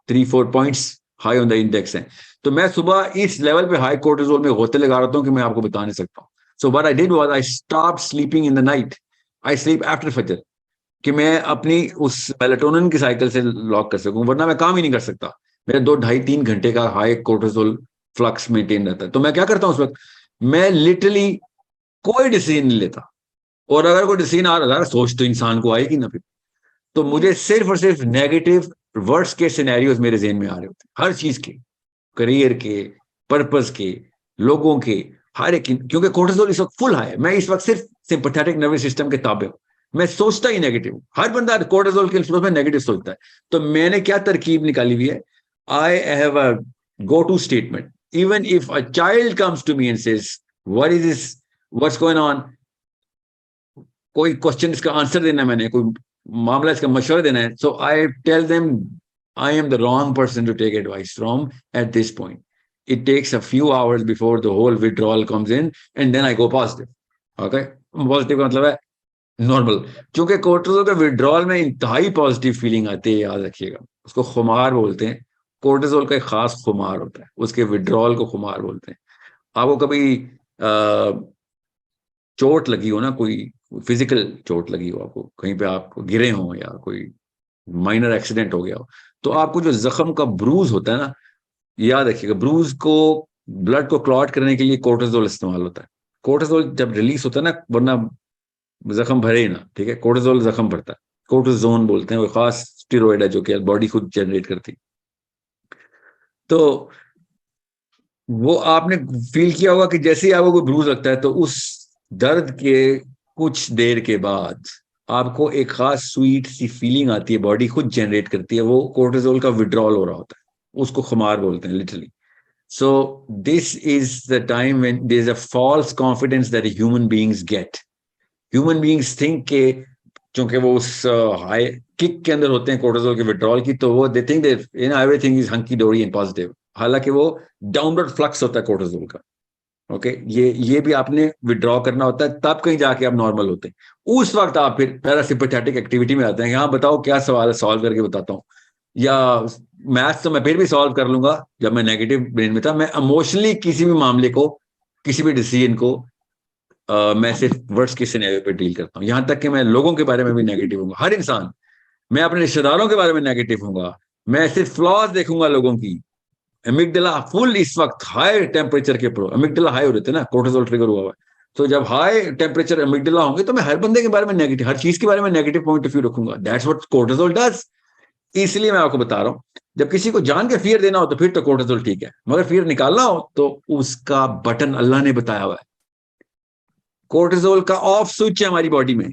3-4 points high on the index हैं। तो मैं सुबह इस लेवल पे हाई कोर्टिसोल में होते लगा रहा हूँ कि मैं आपको बता नहीं सकता हूँ। So what I did was I stopped sleeping in the night, I sleep after फजर, कि मैं अपनी उस मेलाटोनिन की साइकिल से लॉक कर सकूं, वरना मैं काम ही नहीं कर सकता। मेरा 2-2.5-3 घंटे का हाई कोर्टिसोल फ्लक्स मेंटेन रहता है। तो मैं क्या करता हूँ उस वक्त, मैं लिटरली कोई डिसीजन नहीं लेता, और अगर कोई डिसीजन आ रहा है, सोच तो इंसान को आएगी ना फिर, तो मुझे सिर्फ और सिर्फ नेगेटिव वर्ड्स के सिनेरियोज मेरे ज़हन में आ रहे होते हैं, हर चीज के, करियर के, पर्पस के, लोगों के, हर एक, क्योंकि कोर्टिसोल इस वक्त फुल हाई है। मैं इस वक्त सिर्फ सिंपैथेटिक नर्वस सिस्टम के ताबे हूं, मैं सोचता ही नेगेटिव। हर बंदा कोर्टिसोल के इन्फ्लुएंस में नेगेटिव सोचता है। तो मैंने क्या तरकीब निकाली हुई है, I have a go to statement, even if a child comes to me and says what is this, what's going on, कोई क्वेश्चन इसका आंसर देना है, मैंने कोई मामला इसका मशवरा देना है, so I tell them I am the wrong person to take advice from at this point. It takes a few hours before the whole withdrawal comes in, and then I go positive. Okay? Positive का मतलब है normal, क्योंकि cortisol के withdrawal में इंतहाई positive feeling आती है, याद रखिएगा। उसको खुमार बोलते हैं, कोर्टिसोल का एक खास खुमार होता है, उसके विड्रॉल को खुमार बोलते हैं। आपको कभी चोट लगी हो ना, कोई फिजिकल चोट लगी हो आपको, कहीं पे आप गिरे हो या कोई माइनर एक्सीडेंट हो गया हो, तो आपको जो जख्म का ब्रूज होता है ना, याद रखिएगा, ब्रूज को, ब्लड को क्लॉट करने के लिए कोर्टिसोल इस्तेमाल होता है। कोर्टिसोल जब रिलीज होता है ना, वरना जख्म भरे ही ना, ठीक है, कोर्टिसोल जख्म भरता है, कोर्टिजोन बोलते हैं, वो खास स्टेरॉइड है जो कि बॉडी खुद जनरेट करती। तो वो आपने फील किया होगा कि जैसे ही आपको कोई ब्रूज लगता है तो उस दर्द के कुछ देर के बाद आपको एक खास स्वीट सी फीलिंग आती है, बॉडी खुद जनरेट करती है, वो कोर्टिसोल का विड्रॉल हो रहा होता है, उसको खुमार बोलते हैं literally. So this is the time when there is a false confidence that human beings get. Human beings think के क्योंकि वो उस हाई किक के अंदर होते हैं कोर्टिसोल के विड्रॉल की, तो वो they think that everything is hunky dory and positive, हालांकि वो डाउनवर्ड फ्लक्स होता है कोर्टिसोल का। ओके, ये भी आपने विड्रॉ करना होता है, तब कहीं जाके आप नॉर्मल होते हैं। उस वक्त आप फिर पैरासिम्पैथेटिक एक्टिविटी में आते हैं, यहाँ बताओ क्या सवाल है, सॉल्व करके बताता हूँ। या मैथ्स तो मैं फिर भी सॉल्व कर लूंगा जब मैं नेगेटिव ब्रेन में था। मैं इमोशनली किसी भी मामले को, किसी भी डिसीजन को मैं सिर्फ वर्ड्स के सिनेरियो पे डील करता हूँ। यहाँ तक कि मैं लोगों के बारे में भी नेगेटिव हूँ, हर इंसान, मैं अपने रिश्तेदारों के बारे में नेगेटिव हूँ, मैं सिर्फ फ्लॉज देखूंगा लोगों की। एमिगडाला फुल इस वक्त हाई टेम्परेचर के ऊपर, एमिगडाला हाई हो रहे थे ना, कोर्टिसोल ट्रिगर हुआ हुआ है, तो जब हाई टेम्परेचर एमिगडाला होंगे तो मैं हर बंदे के बारे में नेगेटिव, हर चीज के बारे में नेगेटिव पॉइंट ऑफ व्यू रखूंगा। That's what cortisol does. इसलिए मैं आपको बता रहा हूं, जब किसी को जान के फियर देना हो तो फिर तो कोर्टिसोल ठीक है, मगर फियर निकालना हो तो उसका बटन अल्लाह ने बताया हुआ है। कोर्टिसोल का ऑफ स्विच है हमारी बॉडी में।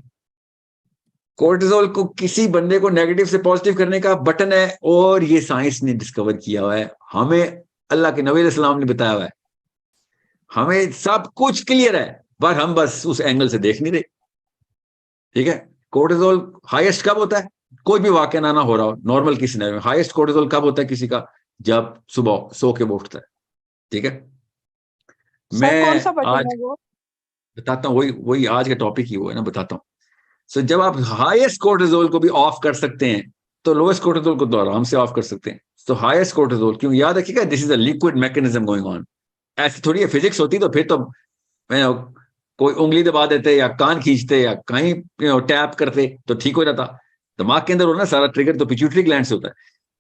कोर्टिसोल को किसी बंदे को नेगेटिव से पॉजिटिव करने का बटन है, और ये साइंस ने डिस्कवर किया हुआ है, हमें अल्लाह के नबी अलैहिस्सलाम ने बताया हुआ है, हमें सब कुछ क्लियर है, पर हम बस उस एंगल से देख नहीं रहे। ठीक है, कोर्टिसोल हाईएस्ट कब होता है? कोई भी वाकया ना हो रहा हो, नॉर्मल किसी ने, हाईएस्ट कोर्टिसोल कब होता है किसी का? जब सुबह सो के उठता है। ठीक है, मैं कौन सा बटन आज है वो? बताता हूँ, वही आज का टॉपिक ही वो है ना, बताता हूँ। सो जब आप हाईएस्ट कोर्टिसोल को भी ऑफ कर सकते हैं तो लोएस्ट कोर्टिसोल को तो आराम से ऑफ कर सकते हैं। तो हाईएस्ट कोर्टिसोल, क्यों, याद रखिएगा, this is a liquid mechanism going on. ऐसी थोड़ी है फिजिक्स होती तो फिर तो कोई उंगली दबा देते या कान खींचते या कहीं टैप करते तो ठीक हो जाता। दिमाग के अंदर हो ना सारा ट्रिगर, तो पिट्यूटरी ग्लैंड से होता है।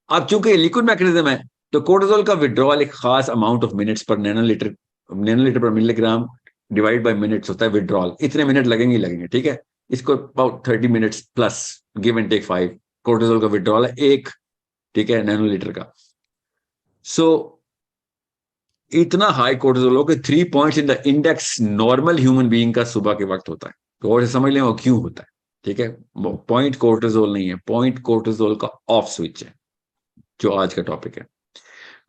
अब चूंकि लिक्विड मैकेनिज्म है तो कोर्टिसोल का विड्रॉल एक खास अमाउंट ऑफ मिनट्स पर नैनोलीटर पर मिलीग्राम डिवाइड बाय मिनट्स होता है विड्रॉल, इतने मिनट लगेंगे, ठीक है। इसको about 30 minutes plus give and take 5 cortisol का विड्रॉल है एक, ठीक है, नैनोलीटर का। सो इतना हाई कोर्टिसोल हो कि 3 points in the index normal human being का सुबह के वक्त होता है। तो और समझ लें वो क्यों होता है, ठीक है। पॉइंट कोर्टिसोल नहीं है, पॉइंट कोर्टिसोल का ऑफ स्विच है, जो आज का टॉपिक है।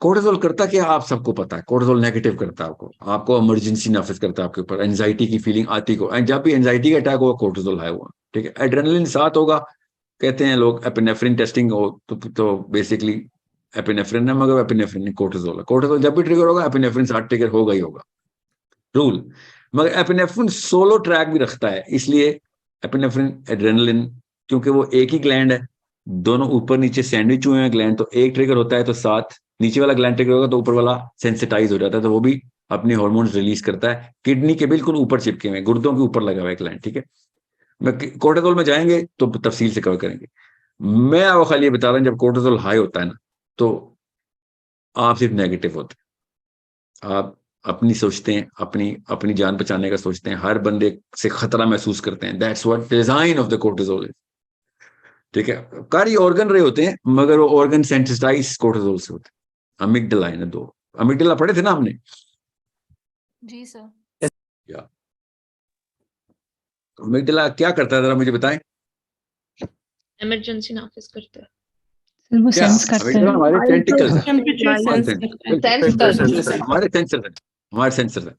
कोर्टिसोल करता क्या आप सबको पता है, कोर्टिसोल नेगेटिव करता है आपको इमरजेंसी नाफिज करता है आपके ऊपर, एंजाइटी की फीलिंग आती को, एंड जब भी एंजाइटी का अटैक होगा कोर्टिसोल हाई हुआ, ठीक है। एड्रेनलिन साथ होगा, कहते हैं लोग एपिनेफ्रिन टेस्टिंग हो तो बेसिकली एपिनेफ्रिन है, मगर एपिनेफ्रिन नहीं, कोर्टिसोल है। कोर्टिसोल जब भी ट्रिगर होगा एपिनेफ्रिन साथ ट्रिगर होगा ही होगा, रूल। मगर एपिनेफ्रिन सोलो ट्रैक भी रखता है, इसलिए एपिनेफ्रिन एड्रेनलिन, क्योंकि वो एक ही ग्लैंड है, दोनों ऊपर नीचे सैंडविच हुए हैं ग्लैंड, तो एक ट्रिगर होता है तो साथ नीचे वाला ग्लैंड ट्रिगर होगा तो ऊपर वाला सेंसिटाइज हो जाता है, तो वो भी अपने हार्मोन्स रिलीज करता है। किडनी के बिल्कुल ऊपर चिपके हुए, गुर्दों के ऊपर लगा हुआ है ग्लैंड, ठीक है। मैं कोर्टिसोल में जाएंगे तो तफसील से कवर करेंगे। मैं आपको खाली ये बता रहा हूं, जब कोर्टिसोल हाई होता है ना तो आप सिर्फ नेगेटिव होते हैं, आप अपनी सोचते हैं, अपनी जान बचाने का सोचते हैं, हर बंदे से खतरा महसूस करते हैं। That's what design of the cortisol is, ठीक है। कारी ऑर्गन रहे होते हैं मगर वो ऑर्गन सेंसिटाइज कोर्टिसोल से होते हैं। अमिगडाला है ना, 2 अमिगडाला पढ़े थे ना हमने? जी सर। या अमिगडाला क्या करता है जरा मुझे बताएं। इमरजेंसी नाफिज करता है सर, वो क्या सेंस करता अमिगडाला है। हमारे टेंटिकल्स है, टेम्परेचर सेंस करता है। हमारे सेंसर है।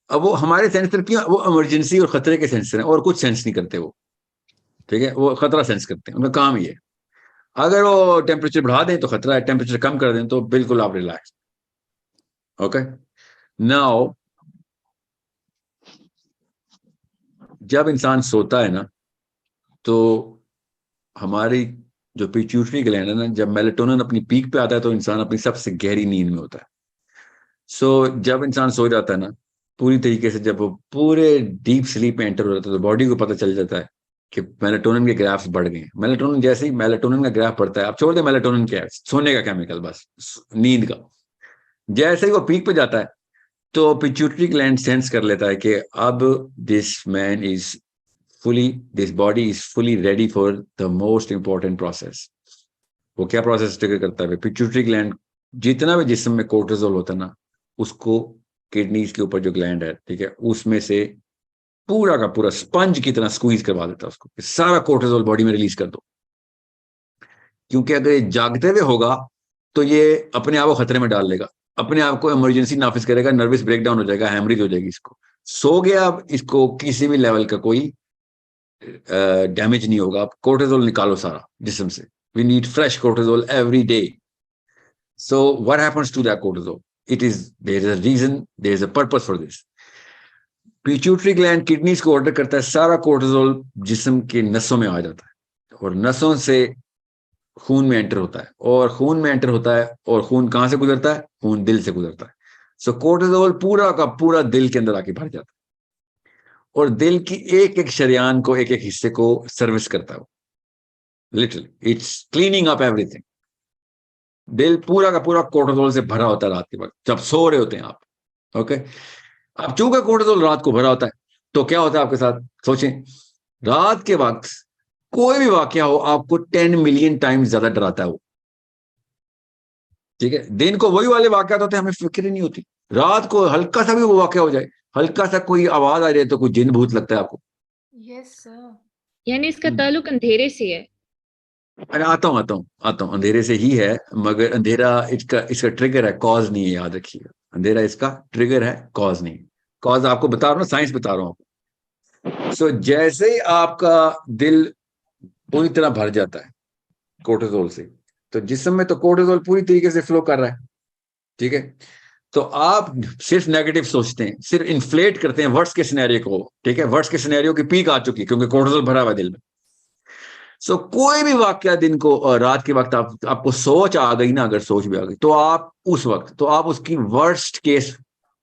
अब वो हमारे सेंसर क्यों, वो इमरजेंसी और खतरे के सेंसर हैं, और कुछ सेंस नहीं करते वो, ठीक है। वो खतरा सेंस करते हैं, उनका काम ही है। अगर वो टेम्परेचर बढ़ा दें तो खतरा है, टेम्परेचर कम कर दें तो बिल्कुल आप रिलैक्स। ओके, नाउ जब इंसान सोता है ना तो हमारी जो पिट्यूटरी ग्लैंड है ना, जब मेलेटोनिन अपनी पीक पे आता है तो इंसान अपनी सबसे गहरी नींद में होता है। सो जब इंसान सो जाता है ना पूरी तरीके से, जब वो पूरे डीप स्लीप में एंटर हो जाता है तो बॉडी को पता चल जाता है कि मेलेटोनिन के ग्राफ्स बढ़ गए हैं। मेलेटोनिन जैसे ही मेलेटोनिन का ग्राफ बढ़ता है, आप छोड़ दें मेलेटोनिन क्या है, सोने का केमिकल, बस नींद का। जैसे ही वो पीक पे जाता है तो पिट्यूटरी ग्लैंड सेंस कर लेता है कि अब this body is fully ready for the most important process. वो क्या प्रोसेस ट्रिगर करता है? पिट्यूटरी ग्लैंड जितना भी जिस्म में कोर्टिसोल होता है ना, उसको किडनीज के ऊपर जो ग्लैंड है, ठीक है, उसमें से पूरा का पूरा स्पंज की तरह स्क्वीज करवा देता है उसको, सारा कोर्टिसोल बॉडी में रिलीज कर दो। क्योंकि अगर ये जागते हुए होगा तो ये अपने आप को खतरे में डाल लेगा, अपने आप को इमरजेंसी नाफिज करेगा, नर्वस ब्रेकडाउन हो जाएगा, हेमरेज हो जाएगी। इसको सो गया, अब इसको किसी भी लेवल का कोई डैमेज नहीं होगा। आप कोर्टिसोल निकालो सारा जिस्म से, we need fresh cortisol every day. So what happens to that cortisol? There is a reason, there is a purpose for this. Pituitary gland kidneys को ऑर्डर करता है, सारा कोर्टिसोल जिस्म के नसों में आ जाता है और नसों से खून में एंटर होता है, और खून में एंटर होता है, और खून कहां से गुजरता है? खून दिल से गुजरता है। सो कोर्टिसोल पूरा का पूरा दिल के अंदर आके भर जाता है और दिल की एक एक शरियान को, एक एक हिस्से को सर्विस करता है। Literally it's cleaning up everything. दिल पूरा का पूरा कोर्टिसोल से भरा होता है रात के वक्त जब सो रहे होते हैं आप। ओके, अब चूंकि कोर्टिसोल रात को भरा होता है तो क्या होता है आपके साथ? सोचें, रात के वक्त कोई भी वाकया हो आपको 10 मिलियन टाइम्स ज्यादा डराता है वो, ठीक है। दिन को वही वाले वाकयात होते हैं, हमें फिक्र ही नहीं होती। रात को हल्का सा भी वो वाकया हो जाए, हल्का सा कोई आवाज आ रही है तो कोई जिन भूत लगता है आपको। यस सर, यानी इसका ताल्लुक अंधेरे से है। अरे आता हूं, अंधेरे से ही है, मगर अंधेरा इसका ट्रिगर है, कॉज नहीं है, याद रखिएगा। अंधेरा इसका ट्रिगर है, कॉज नहीं। कॉज आपको बता रहा हूं, साइंस बता रहा हूं आपको। सो जैसे ही आपका दिल पूरी तरह भर जाता है कोर्टिसोल से, तो जिस्म में तो कोर्टिसोल पूरी तरीके से फ्लो कर रहा है, ठीक है। तो आप सिर्फ नेगेटिव सोचते हैं, सिर्फ इन्फ्लेट करते हैं वर्स्ट के सिनेरियो को, ठीक है। वर्स्ट के सिनेरियो की पीक आ चुकी क्योंकि कोर्टिसोल भरा हुआ दिल में। सो कोई भी वाकया दिन को और रात के वक्त आपको सोच आ गई ना, अगर सोच भी आ गई तो आप उस वक्त तो आप उसकी वर्स्ट केस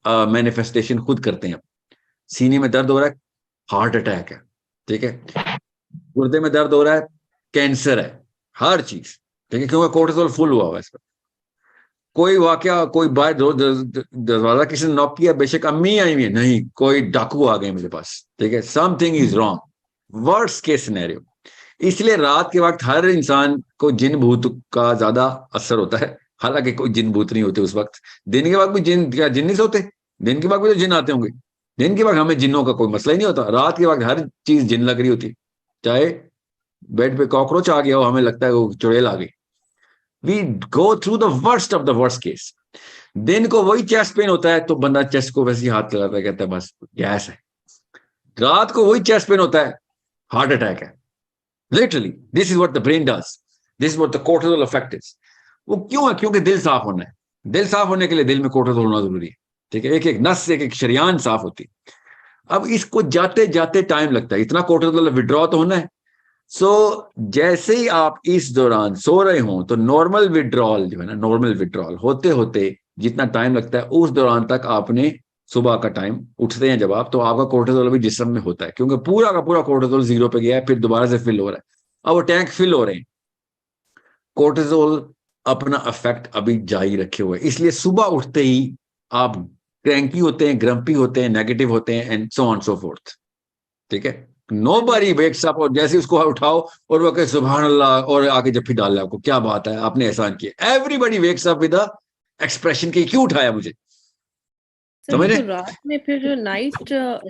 मैनिफेस्टेशन खुद करते हैं। सीने में दर्द हो रहा है, हार्ट अटैक है, ठीक है। गुर्दे में दर्द हो रहा है, कैंसर है, हर चीज, ठीक है, क्योंकि कोर्टिसोल फुल हुआ हुआ है इस पर। कोई वाकया, कोई बार दरवाजा किसी ने नॉक किया, बेशक अम्मी आई हुई है, नहीं कोई डाकू आ गए मेरे पास, ठीक है, something is wrong, worst case scenario. इसलिए रात के वक्त हर इंसान को जिन भूत का ज्यादा असर होता है, हालांकि कोई जिन भूत नहीं होते उस वक्त। दिन के वक्त भी जिन, क्या जिन नहीं सोते? दिन के वक्त भी तो जिन आते होंगे। दिन के वक्त हमें जिन्नों का कोई मसला ही नहीं होता, रात के वक्त हर चीज जिन लग रही होती, चाहे बेड पे कॉकरोच आ गया हो, हमें लगता है वो चुड़ैल आ गई। We go through the worst of the worst case. दिन को वही चेस्ट पेन होता है तो बंदा चेस्ट को वैसे ही हाथ लगाता है, कहता है बस गैस है। रात को वही चेस्ट पेन होता है, हार्ट अटैक है। Literally this is what the brain does, this is what the cortisol effect is. वो क्यों है? क्योंकि दिल साफ होना है। दिल साफ होने के लिए दिल में कोर्टिसोल होना जरूरी है, ठीक है। एक एक नस, एक एक शरियान साफ होती है। अब इसको जाते जाते टाइम लगता है, इतना कोर्टिसोल विड्रॉ तो होना है। सो जैसे ही आप इस दौरान सो रहे हो तो नॉर्मल विड्रॉल जो है ना, नॉर्मल विड्रॉल होते होते जितना टाइम लगता है, उस दौरान तक आपने, सुबह का टाइम उठते हैं जब आप, तो आपका कोर्टिसोल भी जिस्म में होता है, क्योंकि पूरा का पूरा कोर्टिसोल जीरो पे गया है, फिर दोबारा से फिल हो रहा है। अब वो टैंक फिल हो रहे हैं, कोर्टिसोल अपना इफेक्ट अभी जारी रखे हुए, इसलिए सुबह उठते ही आप क्रैंकी होते हैं, ग्रम्पी होते हैं, नेगेटिव होते हैं, and so on so fourth, ठीक है। नोबडी वेक्स अप और जैसे उसको उठाओ और वो कहे सुभान अल्लाह और आके जब फिर डाल ले आपको, क्या बात है आपने एहसान किया। Everybody wakes up with a expression के क्यों उठाया मुझे, समझ रहे? तो रात में फिर जो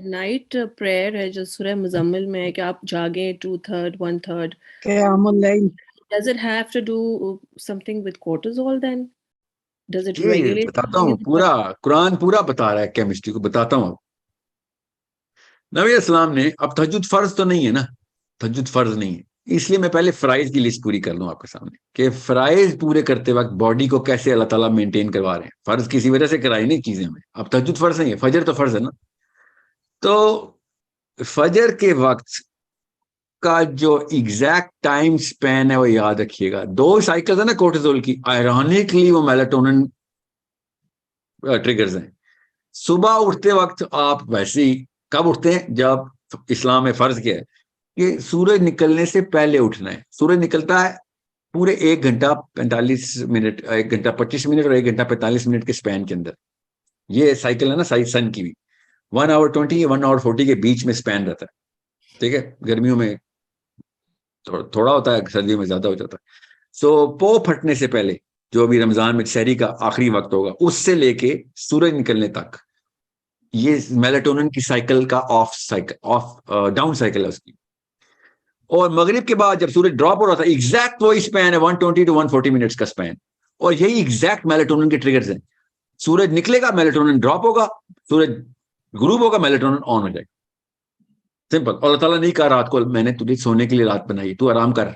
नाइट प्रेयर है जो सूरह मुज़म्मिल में है कि आप जागे 2/3 1/3, does it have to do something with cortisol then? Does it regulate? बताता हूँ, पूरा कुरान पूरा बता रहा है केमिस्ट्री को, बताता हूँ। नबी अस्सलाम ने, अब तहज्जुद फर्ज तो नहीं है ना, तहज्जुद फर्ज नहीं है, इसलिए मैं पहले फराइज की लिस्ट पूरी कर लूं आपके सामने कि फराइज पूरे करते वक्त बॉडी को कैसे अल्लाह ताला मेंटेन करवा रहे हैं। फर्ज किसी वजह से कराई नहीं चीजें हमें, अब तहज्जुद फर्ज नहीं है, फजर तो फर्ज है ना। तो फजर के वक्त का जो एग्जैक्ट टाइम स्पैन है वो याद रखिएगा। 2 साइकिल्स है ना कोर्टिसोल की, आयरॉनिकली वो मेलाटोनिन ट्रिगर्स हैं। सुबह उठते वक्त आप वैसे ही कब उठते हैं? जब इस्लाम में फर्ज किया है कि सूरज निकलने से पहले उठना है। सूरज निकलता है पूरे 1 घंटा 45 मिनट, 1 घंटा 25 मिनट और 1 घंटा 45 मिनट के स्पैन के अंदर, ये साइकिल है ना सन की भी। 1 hour 20 1 hour 40 के बीच में स्पैन रहता है, ठीक है। गर्मियों में थोड़ा होता है, सर्दियों में ज्यादा हो जाता है। सो पो फटने से पहले, जो अभी रमजान में शहरी का आखिरी वक्त होगा, उससे लेके सूरज निकलने तक ये मेलाटोनिन की साइकिल का डाउन साइकिल है उसकी। और मगरिब के बाद जब सूरज ड्रॉप हो रहा था, एग्जैक्ट वही स्पैन है 120 to 140 मिनट्स का स्पैन, और यही एग्जैक्ट मेलाटोनिन के ट्रिगर्स हैं। सूरज निकलेगा, मेलाटोनिन ड्रॉप होगा, सूरज गुरूब होगा, मेलाटोनिन ऑन हो जाएगा, सिंपल। अल्लाह ताला नहीं कहा रात को मैंने तुझे सोने के लिए रात बनाई, तू आराम कर,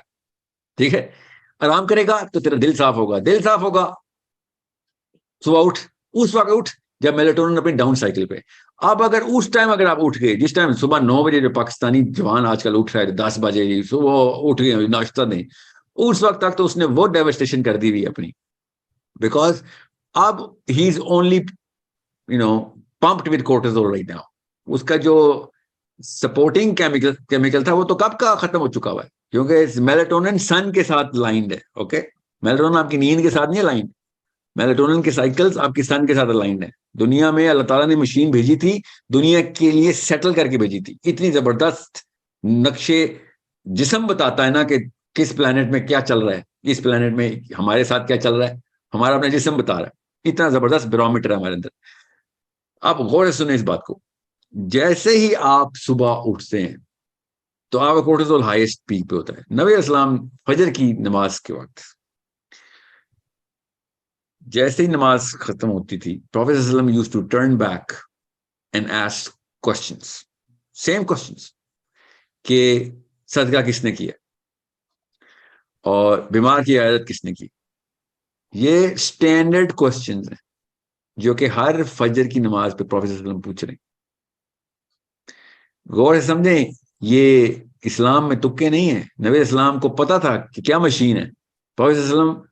ठीक है। आराम करेगा तो तेरा दिल साफ होगा, दिल साफ होगा, सुबह उठ, उस वक्त उठ जब मेलाटोनिन अपनी डाउन साइकिल पे। अब अगर उस टाइम अगर आप उठ गए, जिस टाइम सुबह 9 बजे, जो पाकिस्तानी जवान आजकल उठ रहा है 10 बजे सुबह उठ गए, नाश्ता नहीं, उस वक्त तक तो उसने वो डेवस्टेशन कर दी हुई अपनी, बिकॉज अब he is only pumped with cortisol right now. उसका जो सपोर्टिंग केमिकल था वो तो कब का खत्म हो चुका हुआ है, क्योंकि मेलाटोनिन सन के साथ लाइंड है, ओके। मेलाटोनिन आपकी नींद के साथ नहीं है लाइंड, मेलाटोनिन के साइकिल्स आपकी सन के साथ अलाइंड है। दुनिया में अल्लाह ताला ने मशीन भेजी थी, दुनिया के लिए सेटल करके भेजी थी। इतनी जबरदस्त नक्शे जिस्म बताता है ना कि किस प्लेनेट में क्या चल रहा है, इस प्लेनेट में हमारे साथ क्या चल रहा है, हमारा अपना जिस्म बता रहा है। इतना जबरदस्त बैरोमीटर है हमारे अंदर। आप गौर से सुने इस बात को, जैसे ही आप सुबह उठते हैं तो आपका कोर्टिसोल हाईएस्ट पीक पे होता है। नबी अस्सलाम फजर की नमाज के वक्त जैसे ही नमाज खत्म होती थी, प्रॉफेट सल्लल्लाहु अलैहि वसल्लम used to turn back and ask questions, same questions, कि सदका किसने किया और बीमार की इयादत किसने की। ये स्टैंडर्ड क्वेश्चंस हैं जो कि हर फजर की नमाज पे प्रॉफेट सल्लल्लाहु अलैहि वसल्लम पूछ रहे हैं। गौर से समझें, ये इस्लाम में तुक्के नहीं है। नबी इस्लाम को पता था कि क्या मशीन है। प्रॉफेट सल्लल्लाहु अलैहि वसल्लम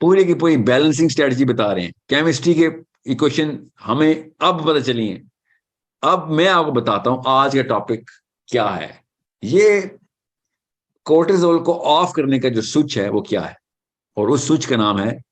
पूरी की पूरी बैलेंसिंग स्ट्रेटजी बता रहे हैं। केमिस्ट्री के इक्वेशन हमें अब पता चली हैं। अब मैं आपको बताता हूं आज का टॉपिक क्या है। ये कोर्टिसोल को ऑफ करने का जो स्विच है वो क्या है। और उस स्विच का नाम है